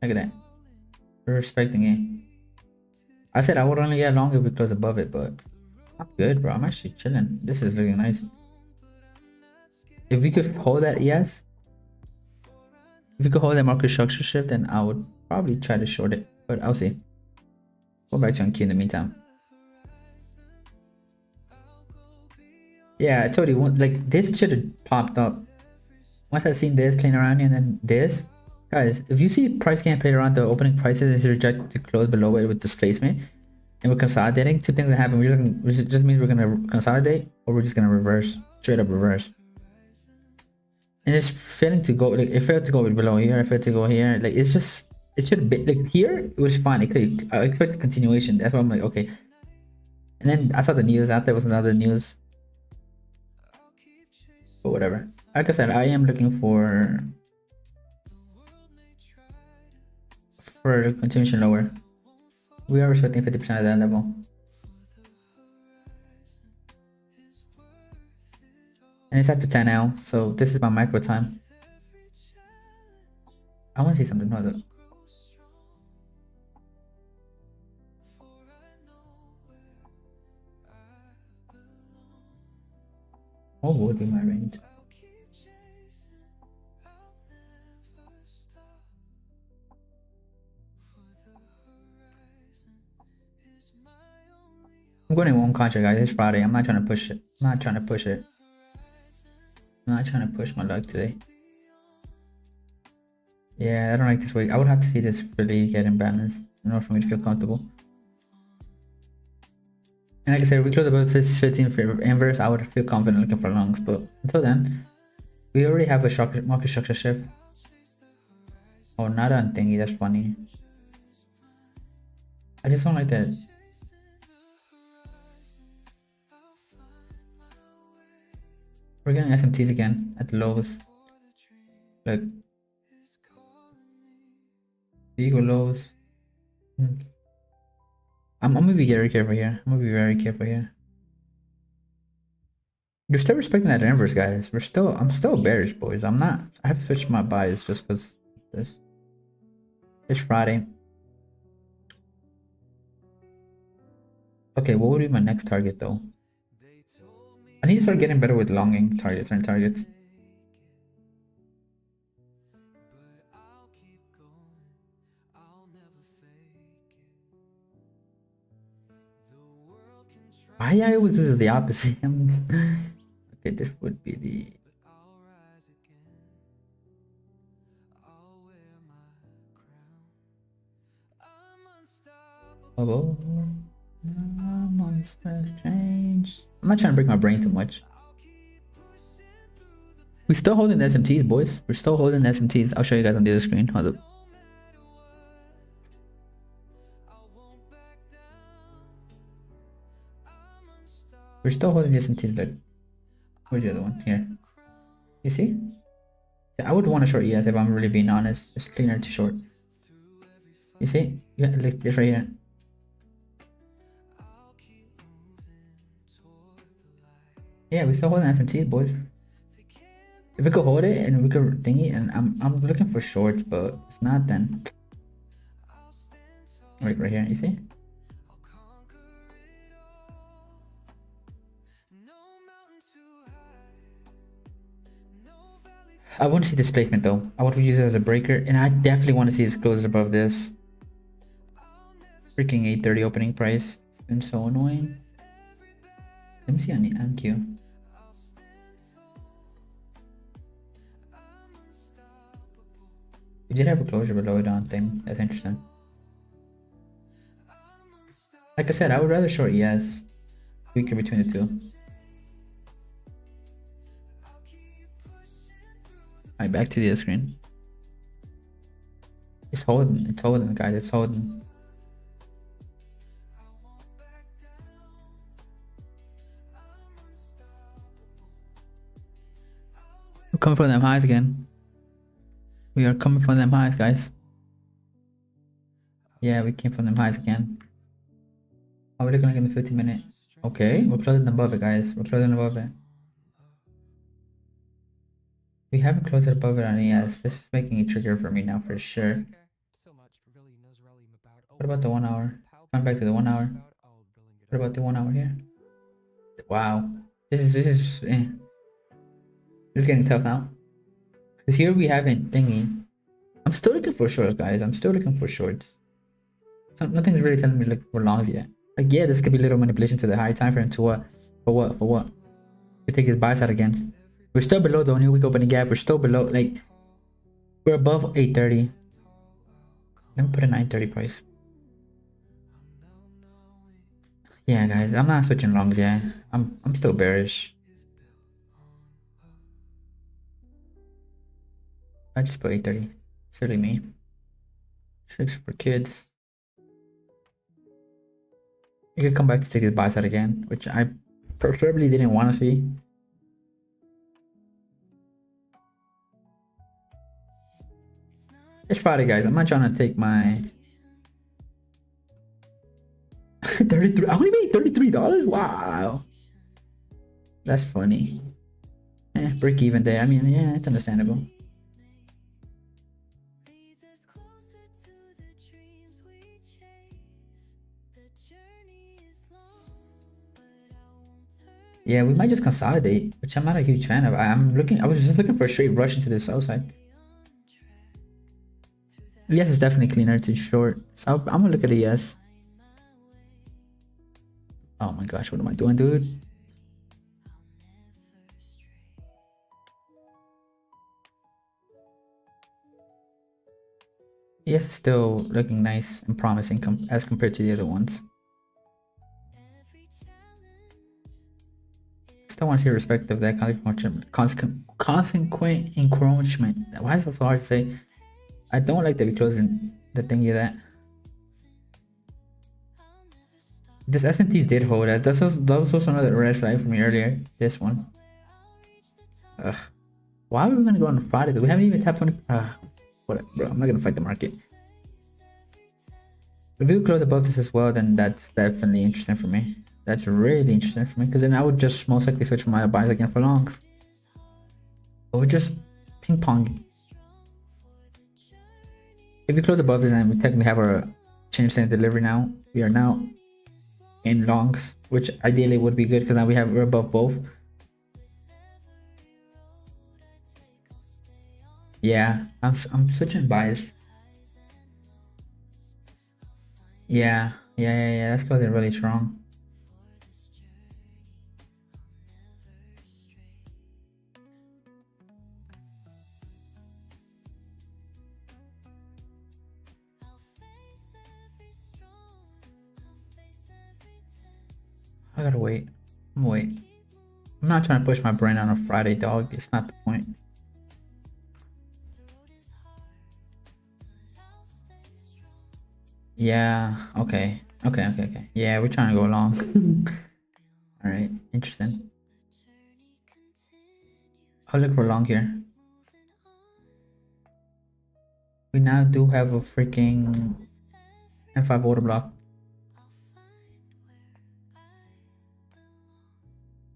Look at that. We're respecting it. I said I would only get long if we close above it, but I'm good, bro. I'm actually chilling. This is looking nice. If we could hold that, yes. If we could hold that market structure shift, then I would probably try to short it, but I'll see. Go back to on key in the meantime. Yeah, I told you, like this should have popped up. Once I seen this playing around here and then this, guys, if you see price can't play around the opening prices is rejected to close below it with displacement, and we're consolidating, two things that happen. It just means we're gonna consolidate, or we're just gonna reverse, straight up reverse. And it's failing to go. Like it failed to go below here. It failed to go here. Like it's just it should be like here. It was fine. It could. I expect continuation. That's why I'm like okay. And then I saw the news out there was another news, but whatever. Like I said, I am looking for continuation lower. We are respecting 50% of that level. And it's at to 10 now, so this is my micro time. I want to see something other. What would be my range? I'm going in one contract, guys. It's Friday. I'm not trying to push it. I'm not trying to push it. I'm not trying to push my luck today. Yeah, I don't like this week. I would have to see this really get in balance in order for me to feel comfortable. And like I said, if we close above 15 for inverse, I would feel confident looking for longs. But until then, we already have a market structure shift. Oh, not on thingy. That's funny. I just don't like that. We're getting SMTs again at the lows. Like the equal lows. I'm gonna be very careful here. I'm gonna be very careful here. You're still respecting that inverse, guys. I'm still bearish, boys. I'm not. I have to switch my bias just because this. It's Friday. Okay, what would be my next target though? I need to start getting better with longing targets and targets. Why I always do the opposite? Okay, this would be the. Oh, change. I'm not trying to break my brain too much. We're still holding the SMTs, boys. We're still holding the SMTs. I'll show you guys on the other screen. Hold up. We're still holding the SMTs. Like, where's the other one? Here. You see? I would want to short ES if I'm really being honest. It's cleaner to short. You see? Yeah, like this right here. Yeah, we're still holding SMTs, boys. If we could hold it and we could thingy, and I'm looking for shorts, but if not, then right here. You see? I want to see displacement though. I want to use it as a breaker, and I definitely want to see it close above this. Freaking 830 opening price. It's been so annoying. Let me see on the MQ. We did have a closure below it on thing. That's interesting. Like I said, I would rather short ES. Weaker between the two. Alright, back to the other screen. It's holding, guys, it's holding. We're coming for them highs again. We are coming from them highs, guys. Yeah, we came from them highs again. How are we looking like in the 15-minute? Okay, we're closing above it, guys. We're closing above it. We haven't closed it above it on ES. This is making a trigger for me now for sure. What about the 1 hour? Going back to the 1 hour. What about the 1 hour here? Wow. This is getting tough now. Because here we haven't thingy. I'm still looking for shorts, guys. I'm still looking for shorts. So nothing's really telling me look for longs yet. Like, yeah, this could be a little manipulation to the higher time frame. To what? For what? For what? We take his buy side again. We're still below the only week opening gap. We're still below, like, we're above 830. Let me put a 930 price. Yeah, guys, I'm not switching longs yet. I'm still bearish. I just put 830. It's really me. Tricks for kids. You could come back to take his buy side again, which I preferably didn't want to see. It's Friday, guys. I'm not trying to take my 33. I only made $33. Wow, that's funny. Break even day. I mean, yeah, it's understandable. Yeah, we might just consolidate, which I'm not a huge fan of. I was just looking for a straight rush into the sell side. Yes, it's definitely cleaner to short. So I'm gonna look at a yes. Oh my gosh, what am I doing, dude? Yes, it's still looking nice and promising as compared to the other ones. still want to see respect of that consequent encroachment. Why is it so hard to say? I don't like that we closing the thingy of that. This S&Ts did hold. That was also another red flag for me earlier. This one. Ugh. Why are we gonna go on Friday? We haven't even tapped 20. Whatever, bro. I'm not gonna fight the market. If we close above this as well, then that's definitely interesting for me. That's really interesting for me because then I would just most likely switch my buys again for longs. But we're just ping pong. If we close above this, then we technically have our change state delivery now. We are now in longs, which ideally would be good because now we're above both. Yeah, I'm switching buys. Yeah. That's closing really strong. I gotta wait. I'm gonna wait. I'm not trying to push my brain on a Friday, dog. It's not the point. Yeah. Okay. Yeah, we're trying to go long. All right. Interesting. I'll look for long here. We now do have a freaking M5 order block.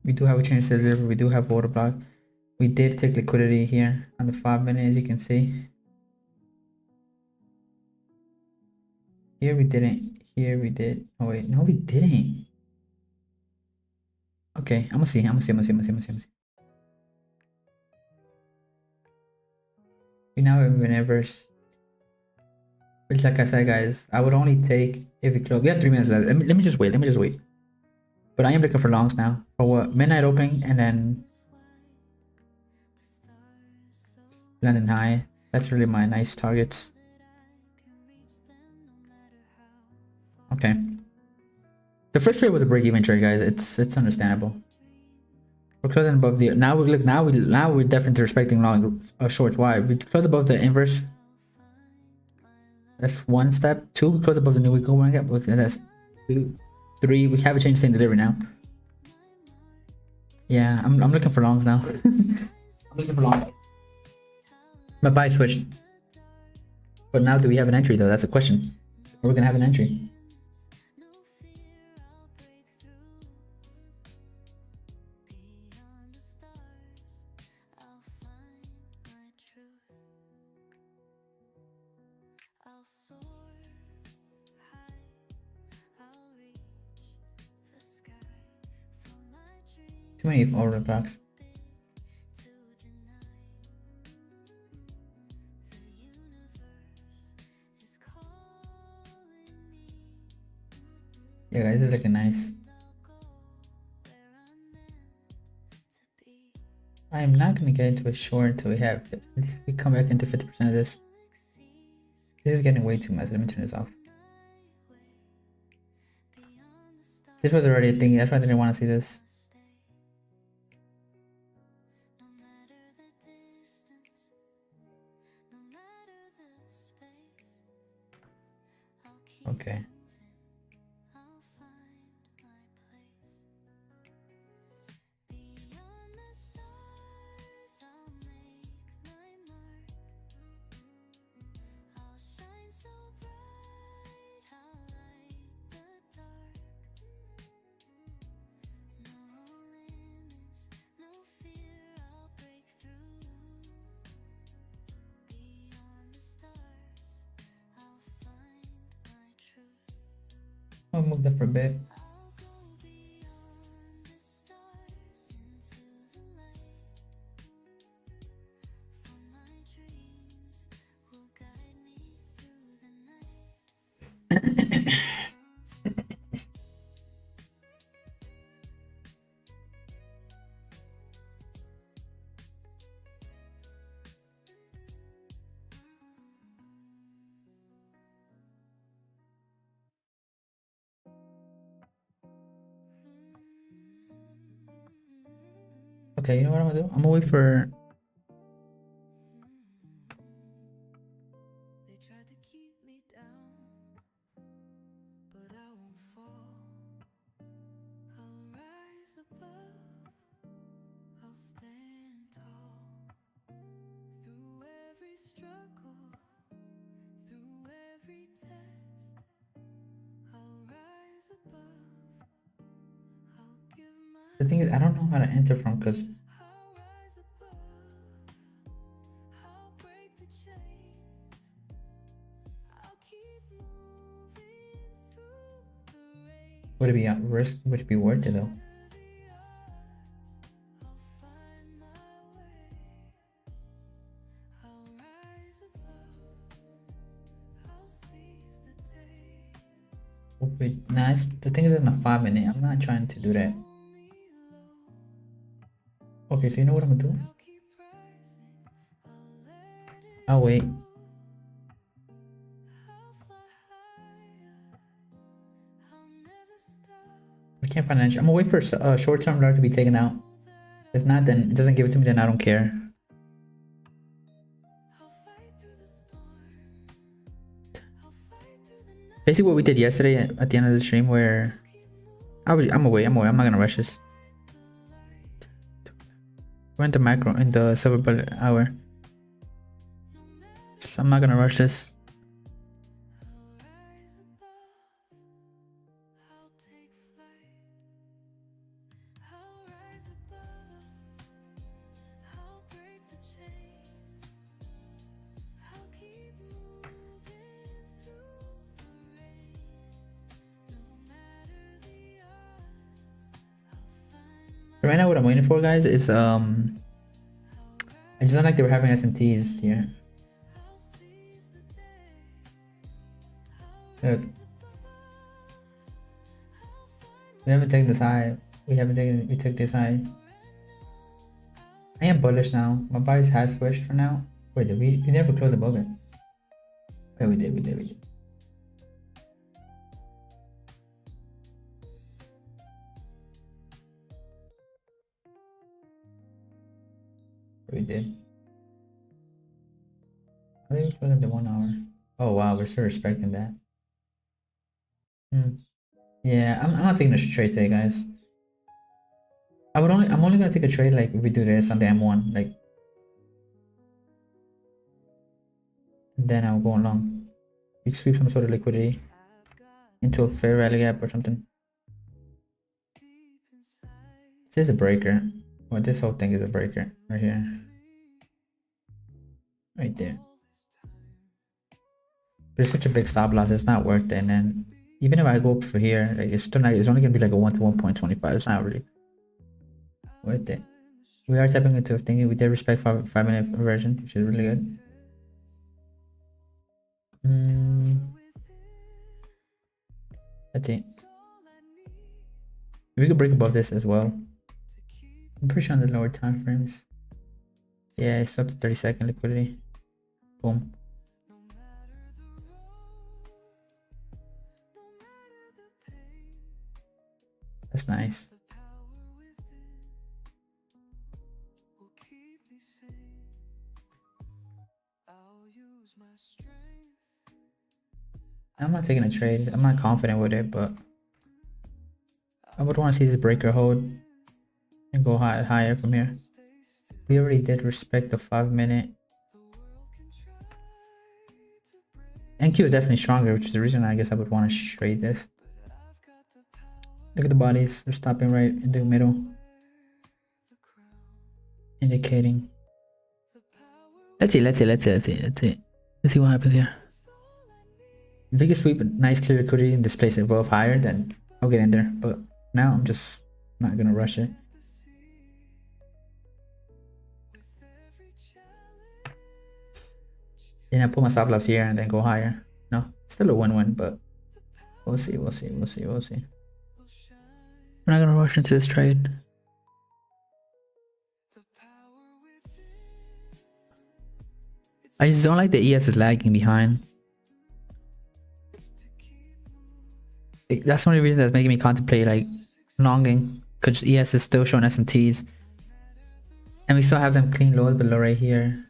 We do have a change to deliver. We do have order block. We did take liquidity here on the 5 minute, as you can see. Here we didn't. Here we did. Oh wait, no, we didn't. Okay, I'm gonna see. We now have an inverse. Which, like I said, guys, I would only take if we close. We have 3 minutes left. Let me just wait. But I am looking for longs now for what midnight opening and then London high. That's really my nice targets. Okay. The first trade was a break-even trade, guys. It's understandable. We're closing above the now we're definitely respecting long shorts. Why? We close above the inverse. That's one step. 2, we close above the new week going up. That's 2, 3. We have a change in delivery now. Yeah, I'm looking for longs now. I'm looking for long. My buy switched. But now do we have an entry though? That's a question. Are we gonna have an entry? Too many order blocks. Yeah, guys, this is like a nice. I am not gonna get into a short until we have at least we come back into 50% of this. This is getting way too much. Let me turn this off. This was already a thing. That's why I didn't want to see this. Okay. I'll move that for a bit. Okay, you know what I'm gonna do? I'm gonna wait for. They tried to keep me down, but I won't fall. I'll rise above, I'll stand tall. Through every struggle, through every test, I'll rise above, I'll give my The thing is, I don't know how to enter from because I'll rise above, I'll break the chains, I'll keep moving through the rain. would it be at risk? Would it be worth it though? The odds, I'll find my way. I'll rise above, I'll seize the day. Oh, wait, nice. The thing is, in a 5 minute. I'm not trying to do that. Pull me low, Okay, so you know what I'm gonna do? I'll keep rising, I'll let it I'll wait. I'll fly higher, I'll never stop. I can't find an entry. I'm gonna wait for a short-term alert to be taken out. If not, then it doesn't give it to me. Then I don't care. I'll fight through the storm, I'll fight through the night. Basically, what we did yesterday at the end of the stream, where I'm gonna wait. I'm not gonna rush this. We're in the macro in the silver bullet hour, so I'm not gonna rush this. I'll rise above, I'll take flight. I'll rise above, I'll break the chains. I'll keep moving through the rain. No matter the odds, I'll find my Right now, what I'm waiting for, guys, is I just don't like they were having SMTs here. I'll seize the day. Look, we haven't taken this high. We took this high. I am bullish now. My bias has switched for now. Wait, did we never closed above it? Wait, we did. We did. I think we closed at the 1 hour. Oh wow, we're still respecting that. Yeah, I'm not taking a trade today, guys. I'm only gonna take a trade like if we do this on the M1, like, and then I'll go along. We sweep some sort of liquidity I've got into a fair rally gap or something. deep inside. This is a breaker. Well, this whole thing is a breaker right here, right there. But it's such a big stop loss. It's not worth it. And then even if I go up for here, like it's still not. It's only gonna be like a 1 to 1.25. It's not really worth it. We are tapping into a thing. We did respect 5 minute version, which is really good. That's it. If we could break above this as well. I'm pretty sure on the lower time frames. Yeah, it's up to 30-second liquidity. Boom. That's nice. I'm not taking a trade. I'm not confident with it, but I would want to see this breaker hold and go higher from here. We already did respect the 5 minute. NQ is definitely stronger, which is the reason I guess I would want to trade this. Look at the bodies. They're stopping right in the middle, indicating. Let's see what happens here. If we can sweep a nice clear liquidity and displace it above higher, then I'll get in there. But now I'm just not gonna rush it. Then I put my stop loss here and then go higher. No, still a win-win, but we'll see. We're not gonna rush into this trade. I just don't like the ES is lagging behind. That's the only reason that's making me contemplate like longing, because ES is still showing SMTs. And we still have them clean lows below right here.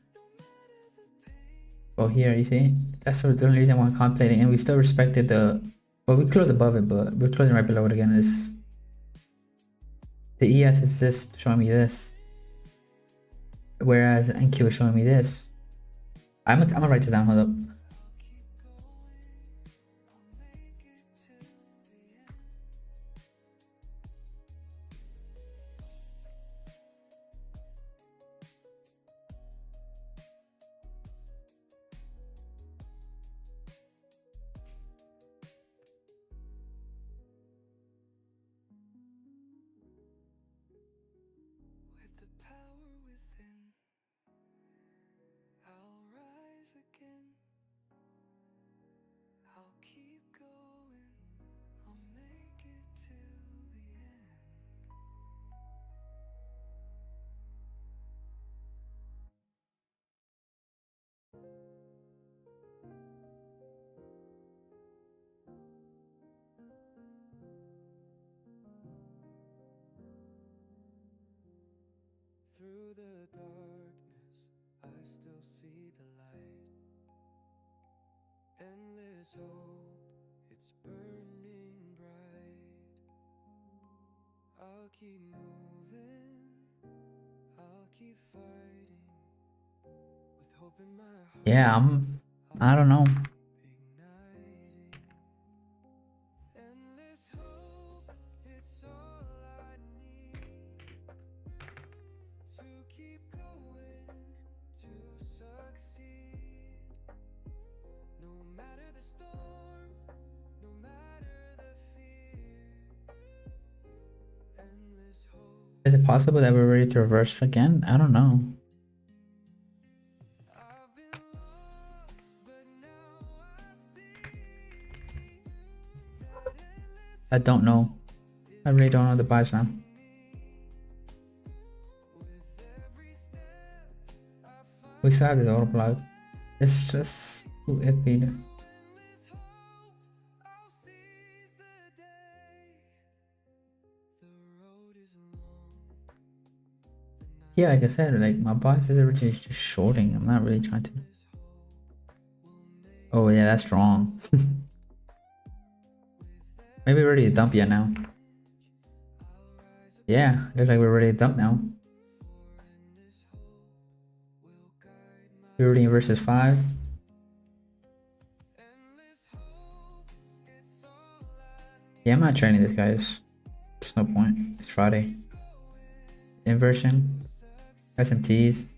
Oh, here, you see? That's the only reason why I'm contemplating. And we still respected the... Well, we closed above it, but we're closing right below it again. It's... The ES is just showing me this. Whereas NQ is showing me this. I'm gonna write it down, hold up. With the power within, I'll rise again. I'll keep going. I'll make it till the end. Through the darkness, I still see the light. Endless hope, it's burning bright. I'll keep moving, I'll keep fighting. With hope in my heart, Yeah, I don't know. igniting. Endless hope, it's all I need to keep going, to succeed. No matter the storm, no matter the fear. Endless hope. Is it possible that we're ready to reverse again? I don't know. I've been lost, but now I see that endless I don't know. I really don't know the vibes now. with every step I find. We still have this auto plug. It's just too iffy. Endless hope, I'll seize the day. The road is long, the night Yeah, like I said, like my boss is originally just shorting. I'm not really trying to. Oh yeah, that's strong. Maybe we're ready to dump yet now. Yeah, looks like we're ready to dump now. Purity versus 5. Yeah, I'm not training this, guys. There's no point. It's Friday. Inversion. SMTs.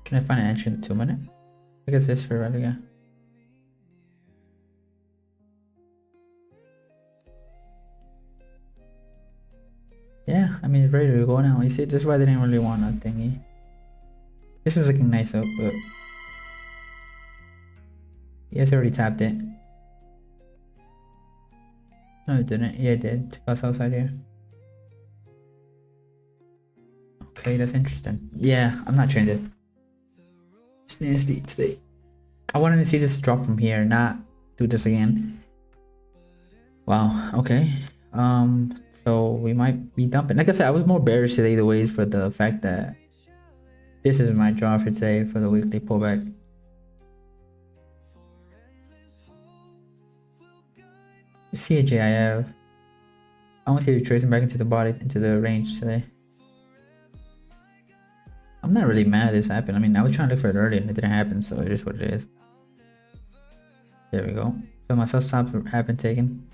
Can I find an entry in the 2 minute? Look at this for right again. Yeah, I mean, it's ready to go now. You see, this is why they didn't really want a thingy. This was looking nice up, but yes, already tapped it. No, it didn't. Yeah, it did. Took us outside here. Okay, that's interesting. Yeah, I'm not trained it. It's nasty today. I wanted to see this drop from here, not do this again. Wow. Okay. So we might be dumping. Like I said, I was more bearish today the ways for the fact that this is my draw for today for the weekly pullback. CAGIF. I want to see you tracing back into the body, into the range today. I'm not really mad this happened. I mean, I was trying to look for it early and it didn't happen, so it is what it is. There we go. So my sub stops have been taken.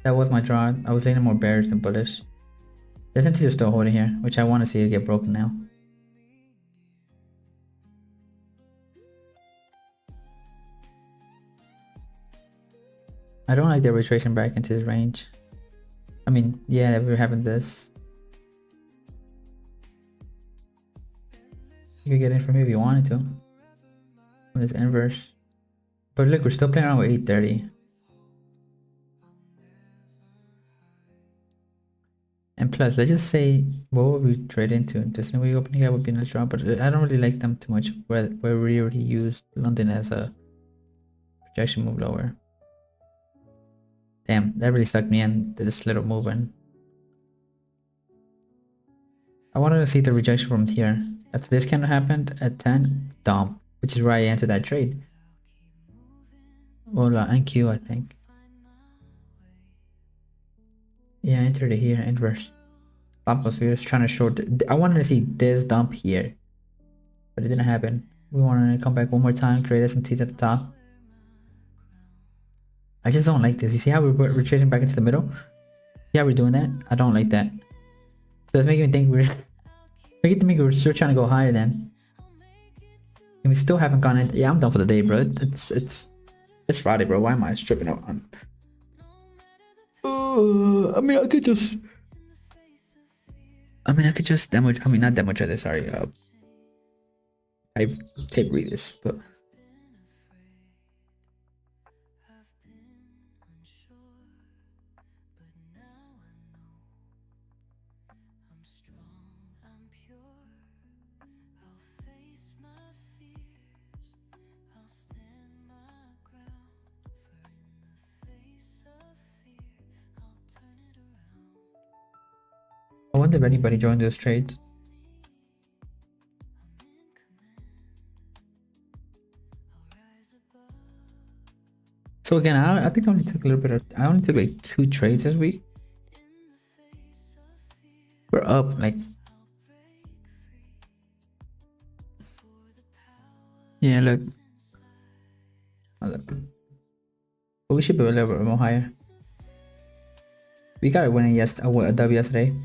That was my draw. I was leaning more bearish than bullish. The SMTs are still holding here, which I want to see it get broken now. I don't like the retracing back into the range. I mean, yeah, we're having this. You could get in from here if you wanted to. From this inverse. But look, we're still playing around with 830. And plus, let's just say, what would we trade into? This new opening gap would be nice draw, but I don't really like them too much where we already used London as a projection move lower. Damn, that really sucked me in to this little movement. I wanted to see the rejection from here. After this candle happened at 10, dump, which is where I entered that trade. Well, NQ, I think. Yeah, I entered it here, inverse. Stop loss, we was trying to short. I wanted to see this dump here, but it didn't happen. We wanted to come back one more time, create SMTs at the top. I just don't like this. You see how we're retracing back into the middle? Yeah, we're doing that. I don't like that. So it's making me think we're still trying to go higher then. And we still haven't gone in. Yeah, I'm done for the day, bro. It's Friday, bro. Why am I stripping out on? I mean, I could just demo. I mean, not demo this. Sorry. I tape read this, but I wonder if anybody joined those trades. So again, I think I only took a little bit of. I only took like 2 trades this week. We're up like. Yeah, look. But we should be a little bit more higher. We got a winning a W yesterday.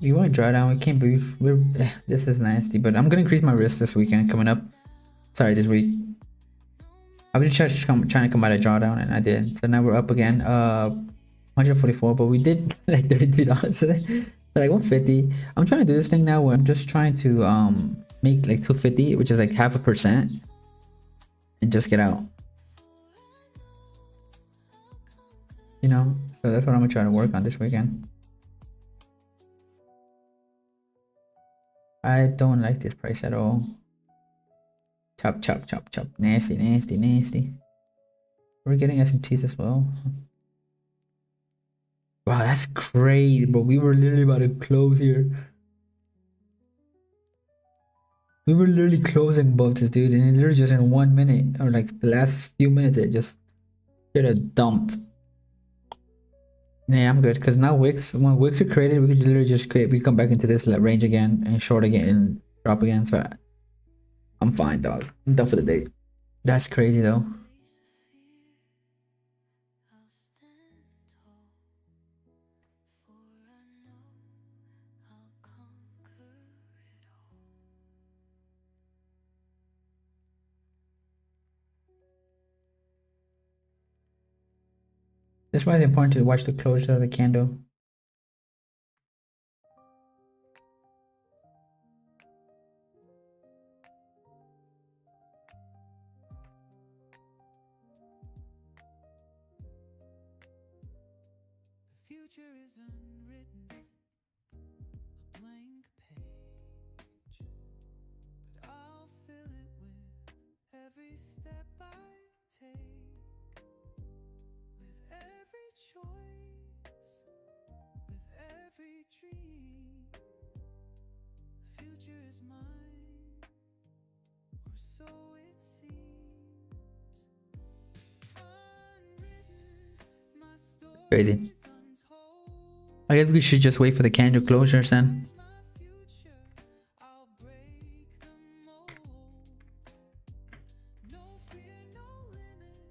We want to draw down. We can't be. This is nasty, but I'm gonna increase my risk this weekend coming up. Sorry, this week. I was just trying to come out of drawdown, and I did. So now we're up again. 144, but we did like $33 today. So like 150. I'm trying to do this thing now where I'm just trying to make like 250, which is like 0.5%, and just get out. You know, so that's what I'm gonna try to work on this weekend. I don't like this price at all. Chop, chop, chop, chop. Nasty, nasty, nasty. We're getting SMTs as well. Wow, that's crazy, bro. We were literally about to close here. We were literally closing above this, dude. And it literally just in 1 minute, or like the last few minutes, it just should have dumped. Yeah, I'm good. Because now wicks, when wicks are created, we can literally just create. We come back into this range again and short again and drop again. So I'm fine, dog. I'm done for the day. That's crazy, though. That's why it's important to watch the closure of the candle. The future is unwritten, a blank page, but I'll fill it with every step I take, with every choice, with every dream. The future is mine, or so it seems. Unwritten, my story. Crazy. I guess we should just wait for the candle closures then.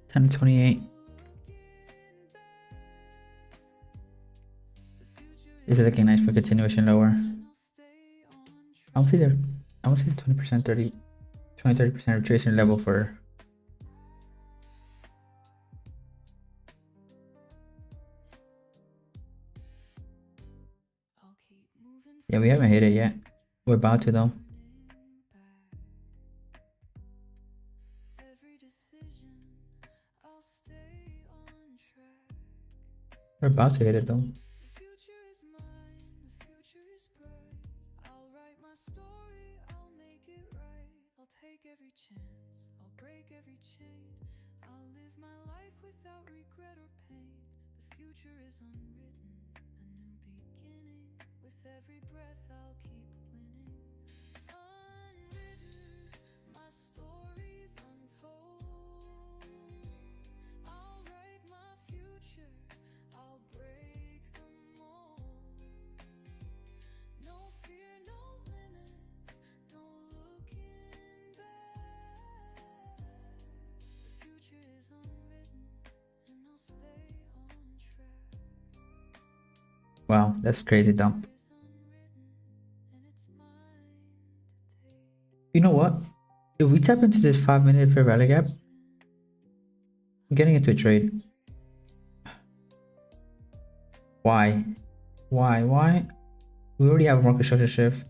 10:28. This is looking nice for continuation lower. I want to see I want to see the 20%, 30% retracement level for. Yeah, we haven't hit it yet. We're about to though. We're about to hit it though. take every chance, I'll break every chain. I'll live my life without regret or pain. The future is unwritten, a new beginning. With every breath I'll keep winning. Unwritten, my story's untold. I'll write my future, I'll break the mold. No fear, no limits, no looking back. The future is unwritten, and I'll stay on track. Wow, that's crazy dumb. Is unwritten, and it's mine to take. You know what? If we tap into this 5-minute fair value gap, I'm getting into a trade. Why? Why? We already have a market structure shift.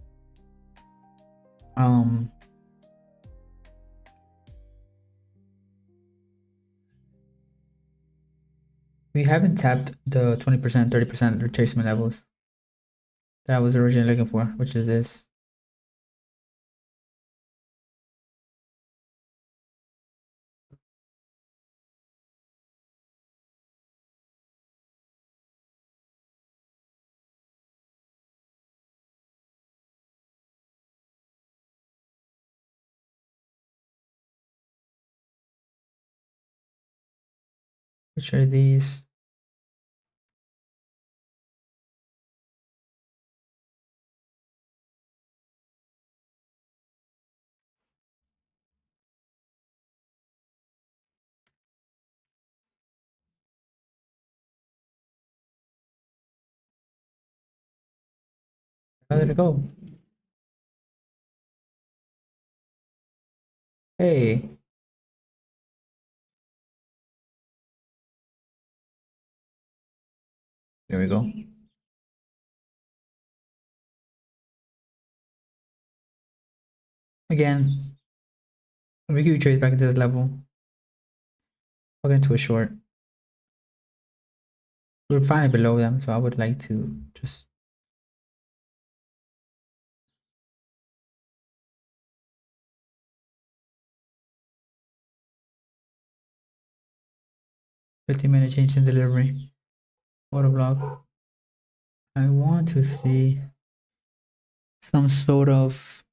We haven't tapped the 20%, 30% retracement levels that I was originally looking for, which is this. Which are these? How did it go? Hey, there we go. Again, we can trace back into this level. I'll get into a short. We're finally below them, so I would like to just $15-minute change in delivery. Auto block. I want to see some sort of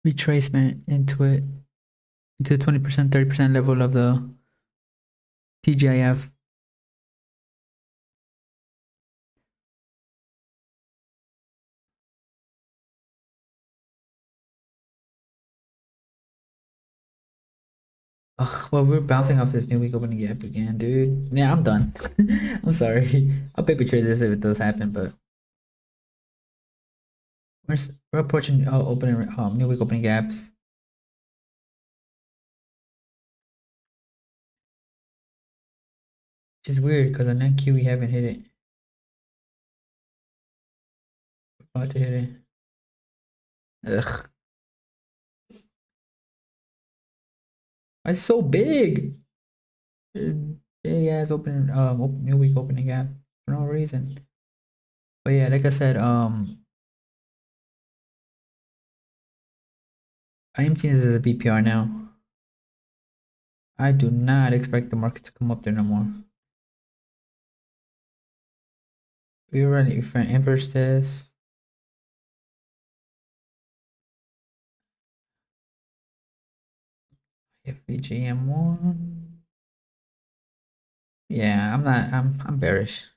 retracement into it, into the 20%, 30% level of the TGIF. Ugh, well, we're bouncing off this new week opening gap again, dude. Yeah, I'm done. I'm sorry. I'll paper trade this if it does happen, but we're approaching opening new week opening gaps. Which is weird because on that Q we haven't hit it. We're about to hit it. Ugh. It's so big. Big ass opening new week opening gap for no reason. But yeah, like I said, I am seeing this as a BPR now. I do not expect the market to come up there no more. We run if I inverse this. FVGM1. Yeah, I'm bearish.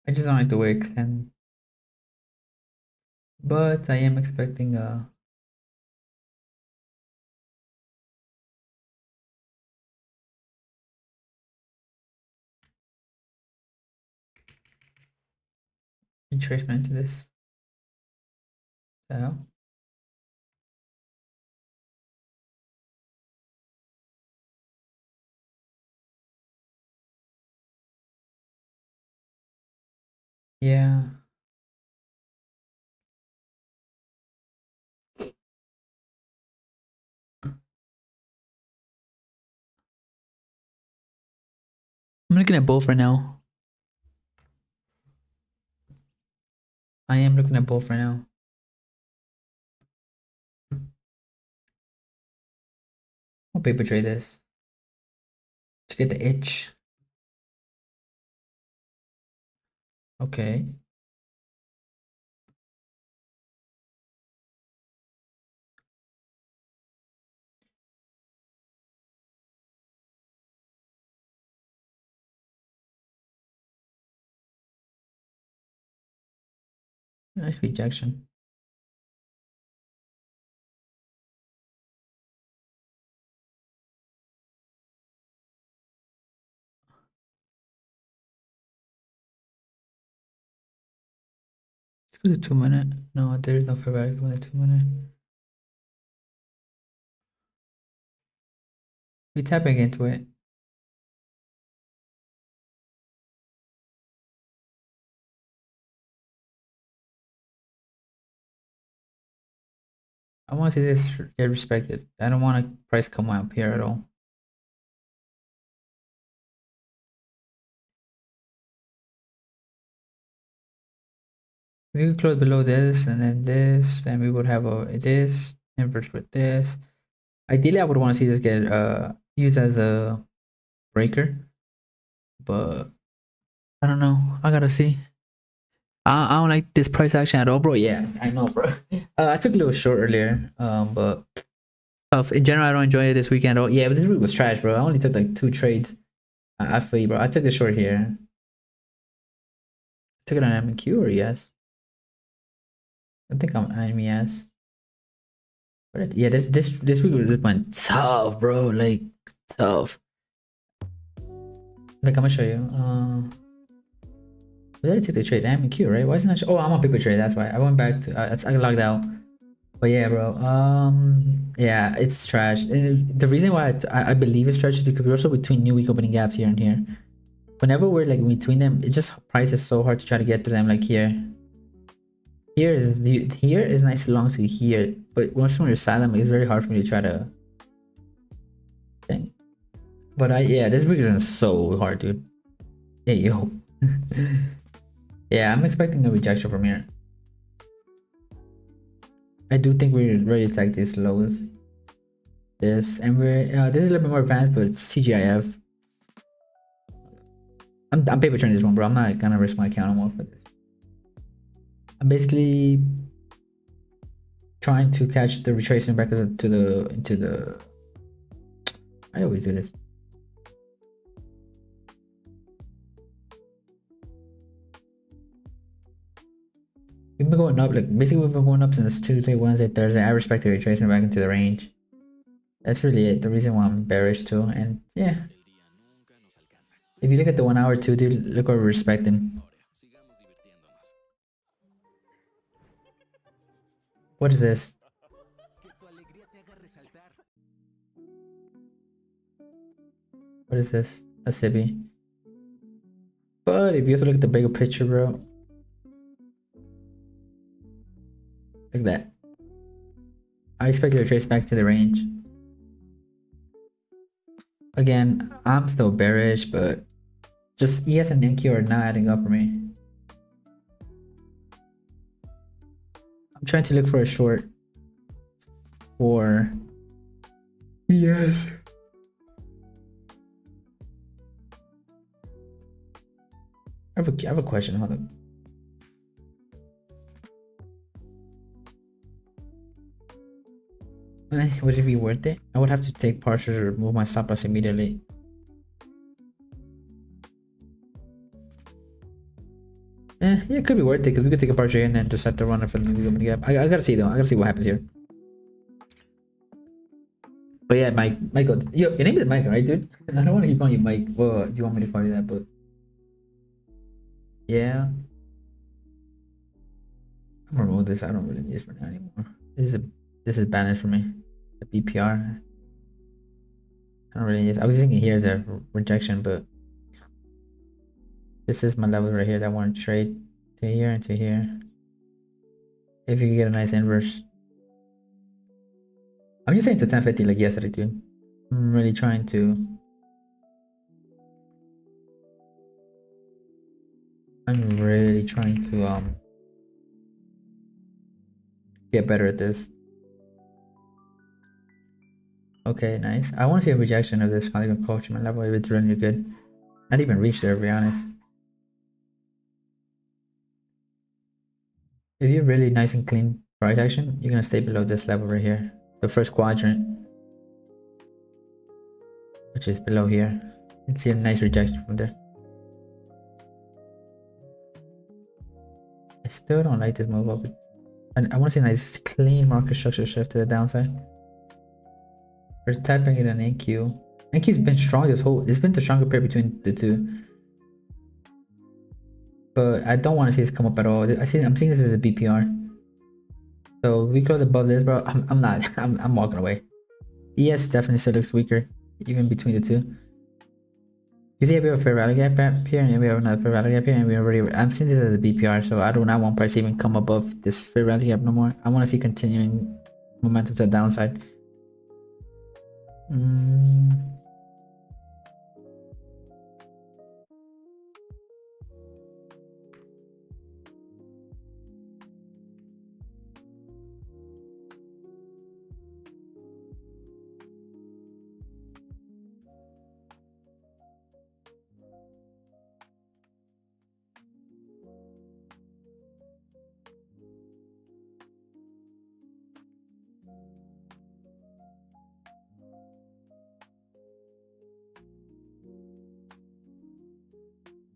I just don't like the wick and but I am expecting a retracement to this. So yeah. I'm looking at both right now. I am looking at both right now. I'll paper trade this to get the itch. Okay. Nice rejection. Let's go to 2 minute. No, there is no fair value on the 2 minute. We tapping into it. I want to see this get respected. I don't want a price come up here at all. If we could close below this and then we would have a this inverse with this. Ideally, I would want to see this get used as a breaker, but I don't know. I gotta see. I don't like this price action at all, bro. Yeah, I know, bro. I took a little short earlier, but in general, I don't enjoy it this weekend at all. Yeah, but this week was trash, bro. I only took like 2 trades. I feel you, bro. I took the short here. Took it on MQ or yes? I think I'm on MES. Yeah, this week was just went tough, bro. Like tough. Like I'm gonna show you. We already took the trade MQ, right? Why isn't it? Oh, I'm on paper trade. That's why I went back to. I got logged out. But yeah, bro. Yeah, it's trash. And the reason why I believe it's trash is because we're also between new week opening gaps here and here. Whenever we're like between them, it just price is so hard to try to get to them. Like here. Here is nice long to here, but once when you're silent, it's very hard for me to try to think. But yeah, this week is so hard, dude. Yeah, yo. Yeah, I'm expecting a rejection from here. I do think we're ready to attack these lows. This and we're this is a little bit more advanced, but it's TGIF. I'm paper trading this one, bro. I'm not gonna risk my account anymore for this. I'm basically trying to catch the retracement back into the. I always do this. We've been going up, like basically we've been going up since Tuesday, Wednesday, Thursday. I respect the retracement back into the range. That's really it. The reason why I'm bearish too, and yeah. If you look at the 1 hour too, dude, look what we're respecting. What is this? What is this? A Sibi. But if you also look at the bigger picture, bro. Look at that. I expect you to trace back to the range. Again, I'm still bearish, but just ES and NQ are not adding up for me. I'm trying to look for a short for ES. I have a question. Hold on. Would it be worth it? I would have to take partials or remove my stop loss immediately. Yeah, it could be worth it because we could take a partial and then just set the runner for the new gap. I gotta see though. I gotta see what happens here. But yeah, Mike, Michael, yo, your name is Mike, right, dude? I don't want to keep calling you Mike. Well, if you want me to call you that, but yeah, I'm gonna remove this. I don't really need this for now anymore. This is balanced for me. The BPR. I don't really need this. I was thinking here's the rejection, but this is my level right here that I want to trade to here and to here. If you can get a nice inverse. I'm just saying to 1050 like yesterday, dude. I'm really trying to I'm really trying to get better at this. Okay, nice. I want to see a rejection of this polygon approachment level if it's really good. Not even reach there, to be honest. If you're really nice and clean price action, you're gonna stay below this level right here, the first quadrant, which is below here. You can see a nice rejection from there. I still don't like this move up. And I want to see a nice clean market structure shift to the downside. We're tapping it on NQ. NQ's been strong this whole. It's been the stronger pair between the two. But I don't want to see this come up at all. I'm seeing this as a BPR. So if we close above this, bro, I'm not. I'm walking away. ES definitely still looks weaker, even between the two. You see, we have a fair rally gap here, and we have another fair rally gap here, and we already. I'm seeing this as a BPR, so I do not want price to even come above this fair rally gap no more. I want to see continuing momentum to the downside.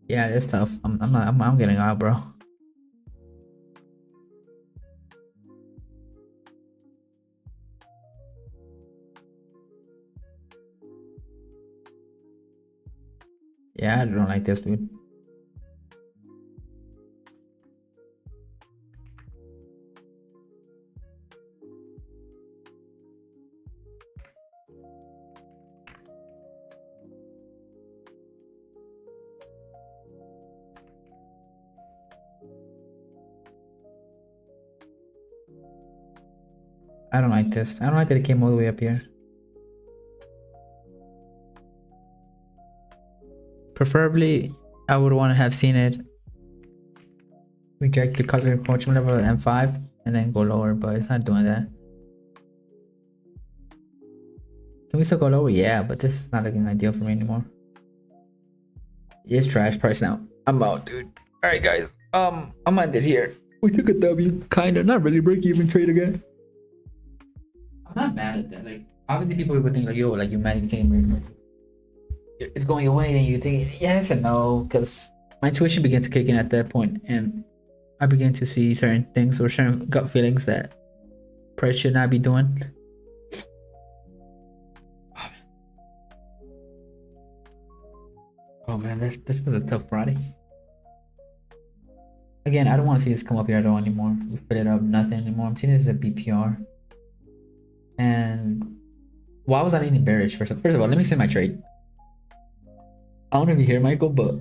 Yeah, it's tough. I'm getting out, bro. Yeah, I don't like this, dude. I don't like this. I don't like that it came all the way up here. Preferably, I would want to have seen it reject the cosmic approachment level at M5 and then go lower, but it's not doing that. Can we still go lower? Yeah, but this is not looking ideal for me anymore. It's trash price now. I'm out, dude. Alright, guys. I'm ended here. We took a W. Kinda. Not really break even trade again. I'm not mad at that. Like, obviously people would think like, yo, like, you're mad at the team. It's going away, then you think yes and no, because my intuition begins to kick in at that point, and I begin to see certain things or certain gut feelings that price should not be doing. Oh man, this was a tough Friday. Again, I don't want to see this come up here at all anymore. We fill it up, nothing anymore. I'm seeing this as a BPR. And why was I leaning bearish? First of all, let me see my trade. I don't know if you hear Michael, but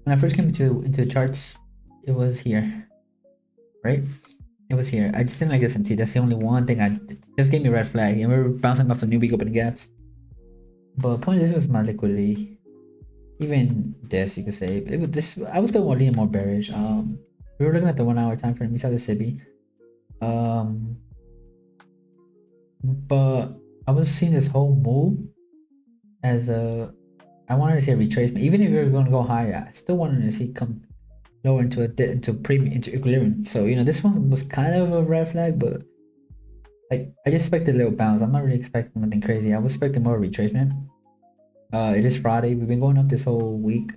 when I first came into the charts, it was here, right? It was here. I just didn't like SMT. That's the only one thing I just gave me a red flag, and we were bouncing off the new big opening gaps. But point is, this was my liquidity. Even this, you could say it was this. I was still leaning more bearish. We were looking at the 1 hour time frame. We saw the SIBI. But I was seeing this whole move as a. I wanted to see a retracement. Even if we were going to go higher, I still wanted to see come lower into equilibrium. So this one was kind of a red flag, but like I just expected a little bounce. I'm not really expecting nothing crazy. I was expecting more retracement. It is Friday. We've been going up this whole week,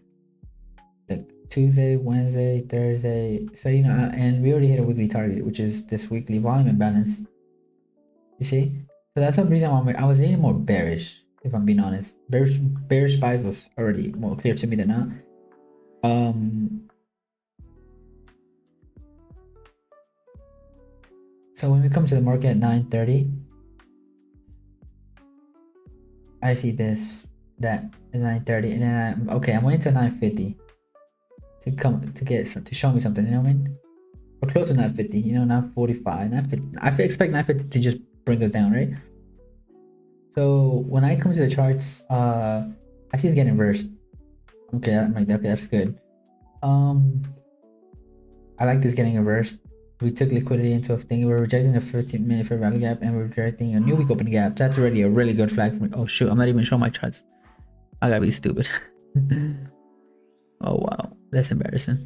like Tuesday, Wednesday, Thursday. So and we already hit a weekly target, which is this weekly volume imbalance. You see, so that's one reason why I was leaning more bearish. If I'm being honest, bearish buys was already more clear to me than not. So when we come to the market at 9:30, I see that at 9:30, and then I'm waiting till 9:50 to show me something. You know what I mean? Or close to 9:50. 9:45, 9:50. I expect 9:50 to just bring us down, right? So when I come to the charts, I see it's getting inversed. Okay, I'm like, okay, that's good. I like this getting reversed. We took liquidity into a thing. We're rejecting a 15-minute fair value gap, and we're rejecting a new week opening gap. That's already a really good flag for me. Oh shoot, I'm not even showing my charts. I gotta be stupid. Oh wow, that's embarrassing.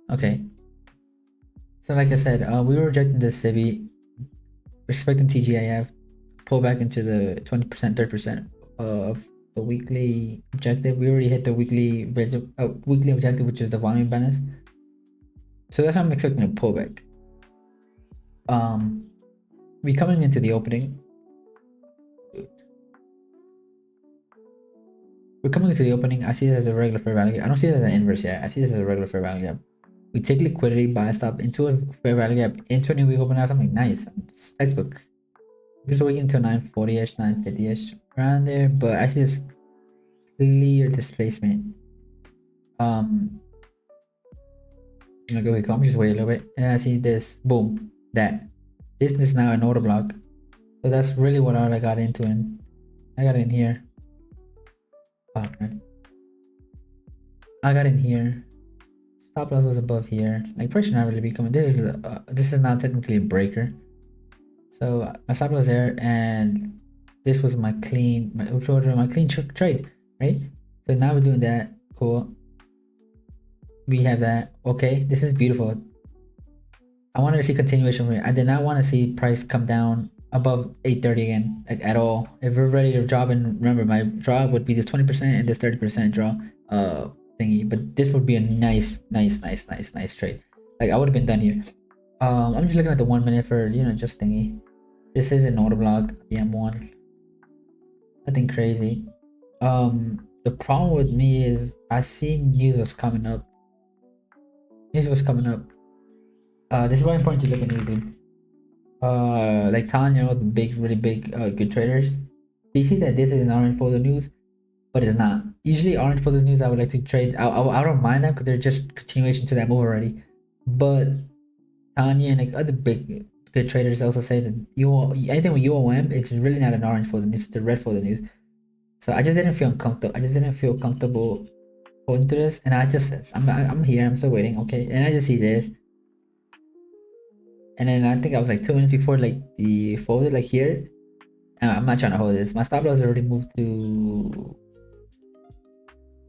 Okay. So like I said, we were rejecting the CIVI, expecting TGIF, pull back into the 20%, 30% of the weekly objective. We already hit the weekly objective, which is the volume balance. So that's why I'm expecting a pullback. We coming into the opening. We're coming into the opening. I see it as a regular fair value. I don't see it as an inverse yet. I see it as a regular fair value gap. We take liquidity, buy stop into a fair value gap, into a new week open out. Something nice. It's textbook. Just waiting until 940-ish, 950-ish, around there. But I see this clear displacement. Like, okay, come just wait a little bit. And I see this, boom, that. This is now an order block. So that's really what I got into, and I got in here. Oh, man. I got in here. Stop loss was above here. Like, price should not really be coming. This is not technically a breaker. So my stop loss there, and this was my clean, my clean trade, right? So now we're doing that. Cool. We have that. Okay, this is beautiful. I wanted to see continuation from here. I did not want to see price come down above 830 again, like at all. If we're ready to drop, and remember my draw would be this 20% and this 30% draw thingy, but this would be a nice trade. Like, I would have been done here. I'm just looking at the 1 minute for, you know, just thingy. This is an order block, the M1. Nothing crazy. The problem with me is I see news was coming up. This is why important to look at news, dude. Like Tanya, you know, the big, really big, good traders. They see that this is an orange folder news, but it's not. Usually, orange folder news, I would like to trade. I don't mind them because they're just continuation to that move already. But Tanya and like other big, good traders also say that anything with UOM, it's really not an orange folder news. It's the red folder news. So I just didn't feel comfortable going through this, and I'm here. I'm still waiting. Okay, and I just see this. And then I think I was like 2 minutes before like the folder, like here. I'm not trying to hold this. My stop loss already moved to.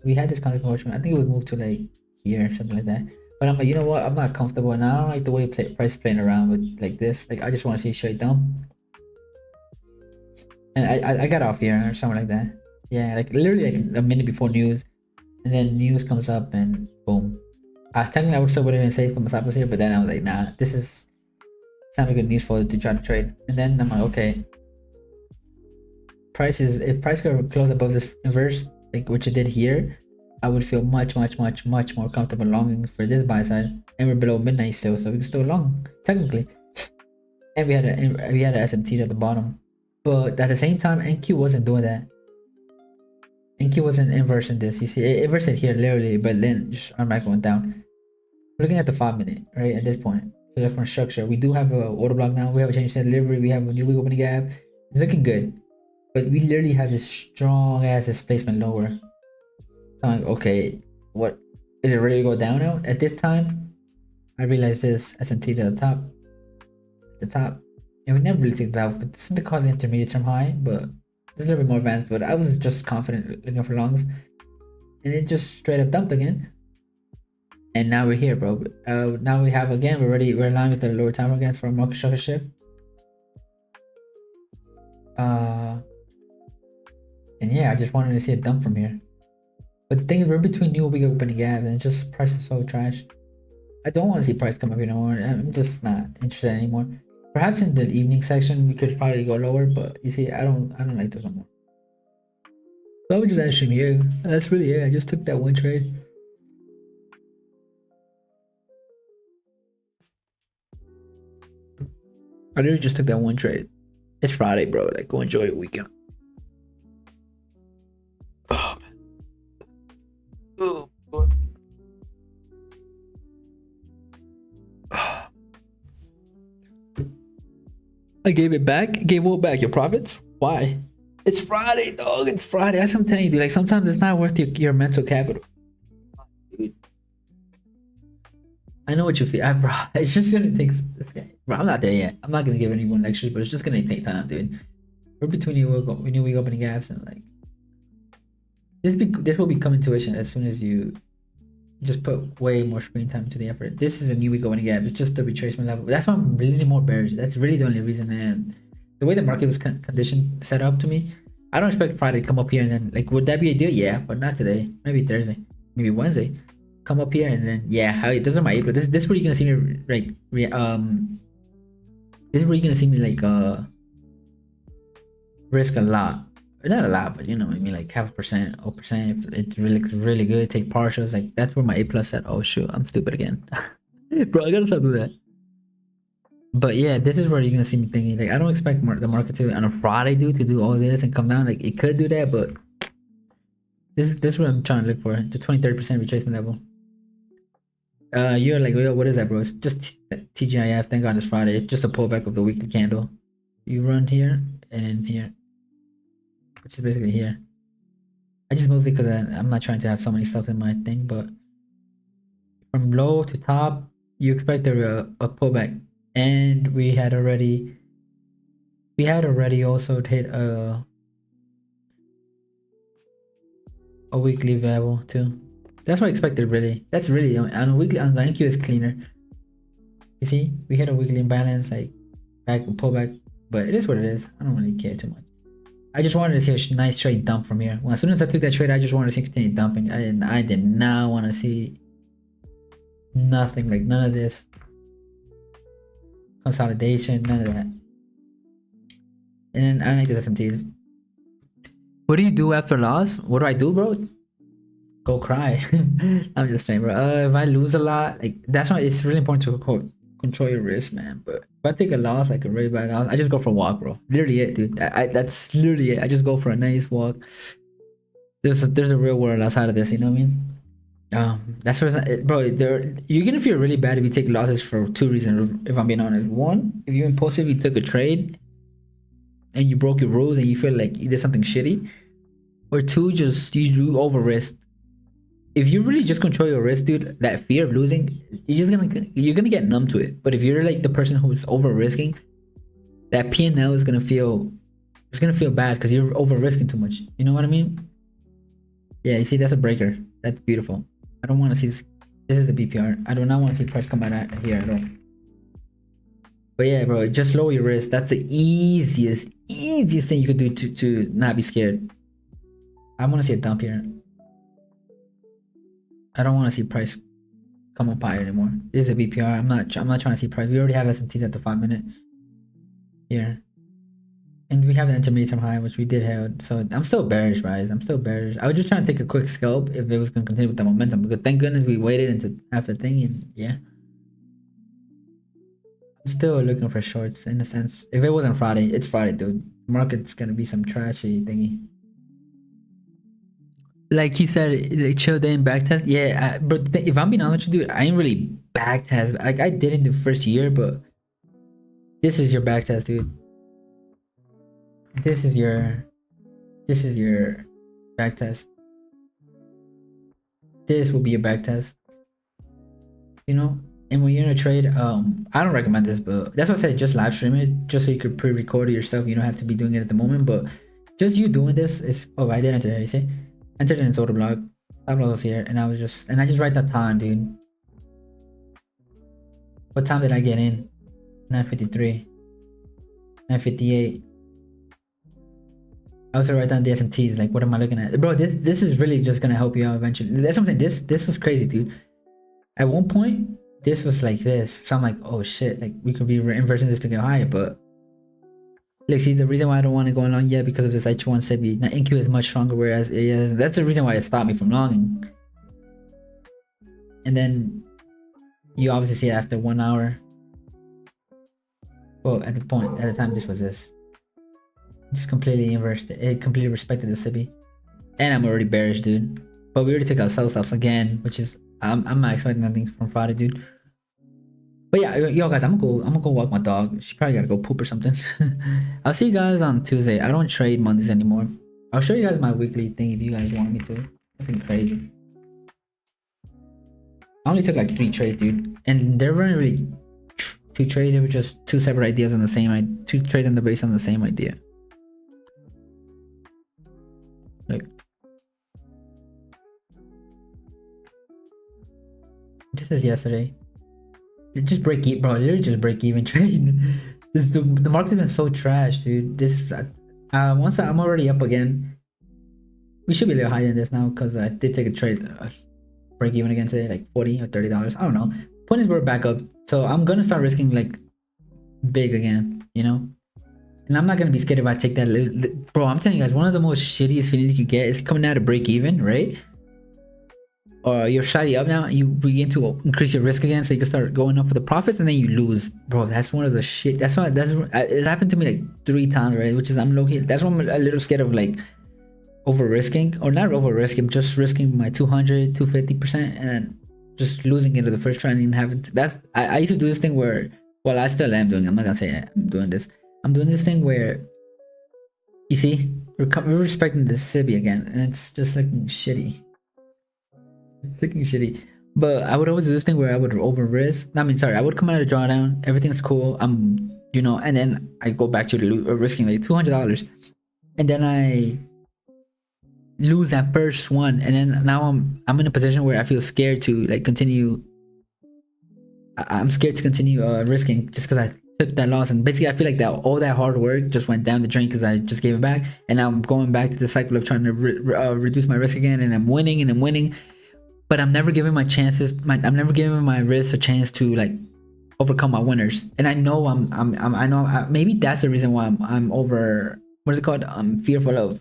We had this concept motion. I think it would move to like here, something like that. But I'm like, you know what? I'm not comfortable, and I don't like the way price playing around with like this. Like, I just want to see straight down. And I got off here or something like that. Yeah, like literally like a minute before news, and then news comes up and boom. Technically I would still would have been safe with my stop loss here, but then I was like, nah, this is. It's not a good news for it to try to trade. And then I'm like, okay, if price could close above this inverse, like which it did here, I would feel much more comfortable longing for this buy side. And we're below midnight still, so we can still long technically. And we had a SMT at the bottom, but at the same time, NQ wasn't doing that. NQ wasn't inversing this. You see, it inversed here literally, but then just automatically went down. Looking at the 5 minute, right at this point. So different structure. We do have a order block now. We have a change in delivery. We have a new week opening gap. It's looking good, but we literally have this strong ass displacement lower. I'm like, okay, what is it ready to go down now? At this time, I realized this S&T to the top, and we never really took that out. It's something called the intermediate term high, but it's a little bit more advanced. But I was just confident looking for longs, and it just straight up dumped again. And now we're here, bro. Now we have again. We're aligned with the lower time again for a market structure shift. And yeah, I just wanted to see a dump from here. But the thing is, we're between new week opening gap, and just price is so trash. I don't want to see price come up anymore. I'm just not interested anymore. Perhaps in the evening section we could probably go lower, but you see, I don't like this no more. So I would just end stream here. That's really it. I just took that one trade. I literally just took that one trade. It's Friday, bro. Like, go enjoy your weekend. Oh, man. Oh, boy. I gave it back. Gave what back? Your profits? Why? It's Friday, dog. It's Friday. That's what I'm telling you, dude. Like, sometimes it's not worth your mental capital. I know what you feel, bro. It's just gonna take. Bro, I'm not there yet. I'm not gonna give anyone lectures, but it's just gonna take time, dude. We're between new week opening gaps and like this will become intuition as soon as you just put way more screen time into the effort. This is a new week opening gap. It's just the retracement level. That's why I'm really more bearish. That's really the only reason, man. The way the market was conditioned, set up to me, I don't expect Friday to come up here and then like, would that be a deal? Yeah, but not today. Maybe Thursday, maybe Wednesday. Come up here and then yeah, how this is my April. This is where you're gonna see me like this is where you're gonna see me like risk a lot. Not a lot, but you know what I mean, like 0.5%, 0%. It's really good. Take partials, like that's where my A plus said. Oh shoot, I'm stupid again. Bro, I gotta stop doing that. But yeah, this is where you're gonna see me thinking. Like I don't expect the market to on a Friday to do all this and come down. Like it could do that, but this is what I'm trying to look for. The 20-30% retracement level. You're like, yo, what is that, bro? It's just TGIF. Thank God it's Friday. It's just a pullback of the weekly candle. You run here and then here, which is basically here. I just moved it because I'm not trying to have so many stuff in my thing, but from low to top, you expect a pullback, and we had already also hit a weekly level too. That's what I expected, really. That's really on a weekly on the NQ is cleaner. You see, we hit a weekly imbalance, like back pullback, but it is what it is. I don't really care too much. I just wanted to see a nice trade dump from here. Well, as soon as I took that trade, I just wanted to see continue dumping. I did not want to see nothing, like none of this consolidation, none of that. And then I like this SMTs. What do you do after loss? What do I do, bro? Go cry. I'm just saying, bro. If I lose a lot, like that's why it's really important to control your risk, man. But if I take a loss, like a really bad loss, I just go for a walk, bro. Literally it, dude. That's literally it. I just go for a nice walk. There's a real world outside of this, you know what I mean? That's what, bro. You're gonna feel really bad if you take losses for two reasons. If I'm being honest, one, if you impulsively took a trade and you broke your rules and you feel like you did something shitty, or two, just you over risk. If you really just control your risk, dude, that fear of losing, you're gonna get numb to it. But if you're like the person who's over risking, that P&L is gonna feel bad because you're over risking too much. You know what I mean? Yeah, you see, that's a breaker. That's beautiful. I don't want to see this. This is a BPR. I do not want to see price come out here at all. But yeah, bro, just lower your risk. That's the easiest thing you could do to not be scared. I want to see a dump here. I don't want to see price come up higher anymore. This is a BPR. I'm not trying to see price. We already have SMTs at the 5 minute here, and we have an intermediate term high, which we did have. So I'm still bearish, guys. I'm still bearish. I was just trying to take a quick scalp if it was going to continue with the momentum. Because thank goodness we waited into after thing, and yeah, I'm still looking for shorts in a sense. If it wasn't Friday, it's Friday, dude. The market's gonna be some trashy thingy. Like he said, like chill day and backtest. Yeah, but if I'm being honest with you, dude, I ain't really backtest. Like I did in the first year, but this is your backtest, dude. This is your backtest. This will be your backtest. You know, and when you're in a trade, I don't recommend this, but that's what I said. Just live stream it, just so you could pre-record it yourself. You don't have to be doing it at the moment, but just you doing this is. Oh, I did enter here. You see. Entered in total block. Stop loss here, and I just write that time, dude. What time did I get in? 9:53, 9:58. I also write down the SMTs. Like, what am I looking at, bro? This is really just gonna help you out eventually. That's what I'm saying. This was crazy, dude. At one point, this was like this, so I'm like, oh shit, like we could be inversing this to get higher, but. Like, see, the reason why I don't want to go long yet because of this H1 SEBI. Now, NQ is much stronger, whereas that's the reason why it stopped me from longing. And then you obviously see it after 1 hour. Well, at the time, this was this. Just completely inversed it. It completely respected the SEBI. And I'm already bearish, dude. But we already took out sell stops again, which is I'm not expecting nothing from Friday, dude. But yeah, yo guys, I'm gonna go walk my dog. She probably gotta go poop or something. I'll see you guys on Tuesday. I don't trade Mondays anymore. I'll show you guys my weekly thing if you guys want me to. Nothing crazy. I only took like 3 trades, dude, and they weren't really 2 trades. They were just 2 separate ideas on the same 2 trades on the base on the same idea. Like this is yesterday. Just break even, bro. Literally just break even trade. The market's been so trash, dude. This once I'm already up again. We should be a little higher than this now because I did take a trade, break even again today, like $40 or $30. I don't know. Point is we're back up, so I'm gonna start risking like big again, you know. And I'm not gonna be scared if I take that little, bro. I'm telling you guys, one of the most shittiest feelings you could get is coming out of break even, right? Or you're slightly up now, you begin to increase your risk again, so you can start going up for the profits, and then you lose, bro. That's one of the shit. That's it happened to me like 3 times, right? Which is I'm low key. That's why I'm a little scared of like over risking, or not over risking, just risking my 200 250% and just losing into the first try and having to, that's I used to do this thing where, well, I still am doing, I'm not gonna say I'm doing this, I'm doing this thing where you see we're respecting the Sibi again, and it's just looking shitty. It's looking shitty. But I would always do this thing where I would over risk. I mean, sorry, I would come out of drawdown, everything's cool, you know, and then I go back to the risking like $200, and then I lose that first one, and then now I'm in a position where I feel scared to like continue. I'm scared to continue risking just because I took that loss, and basically I feel like that all that hard work just went down the drain because I just gave it back, and now I'm going back to the cycle of trying to reduce my risk again, and I'm winning, but I'm never giving my chances. I'm never giving my risks a chance to like overcome my winners, and I know I know maybe that's the reason why I'm over. What is it called? I'm fearful of.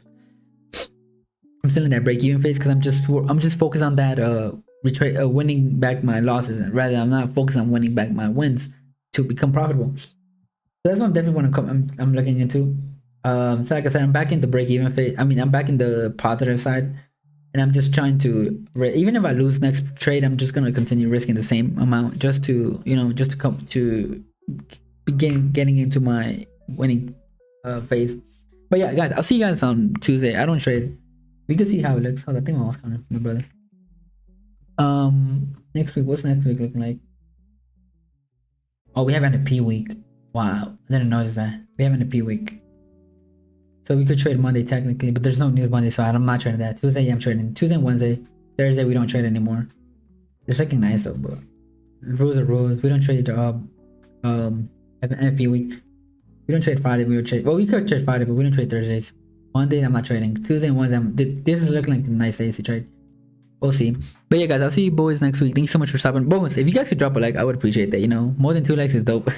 I'm still in that break-even phase because I'm just focused on that winning back my losses, rather I'm not focused on winning back my wins to become profitable. So that's what I'm definitely want to come. I'm looking into. So like I said, I'm back in the break-even phase. I mean, I'm back in the positive side, and I'm just trying to even if I lose next trade, I'm just gonna continue risking the same amount just to just to come to begin getting into my winning phase. But yeah, guys, I'll see you guys on Tuesday. I don't trade. We can see how it looks. Oh, I think my mouse coming, my brother. Next week, what's next week looking like? Oh, we have an NP week. Wow, I didn't notice that. We have an NP week. So we could trade Monday technically, but there's no news Monday, so I'm not trading that. Tuesday, yeah, I'm trading. Tuesday and Wednesday. Thursday, we don't trade anymore. It's looking nice though, but rules are rules. We don't trade NP week. We don't trade Friday. We don't trade. Well, we could trade Friday, but we don't trade Thursdays. Monday, I'm not trading. Tuesday and Wednesday, this is looking like a nice days to trade. We'll see. But yeah, guys, I'll see you boys next week. Thank you so much for stopping. Bonus, if you guys could drop a like, I would appreciate that. You know, more than 2 likes is dope.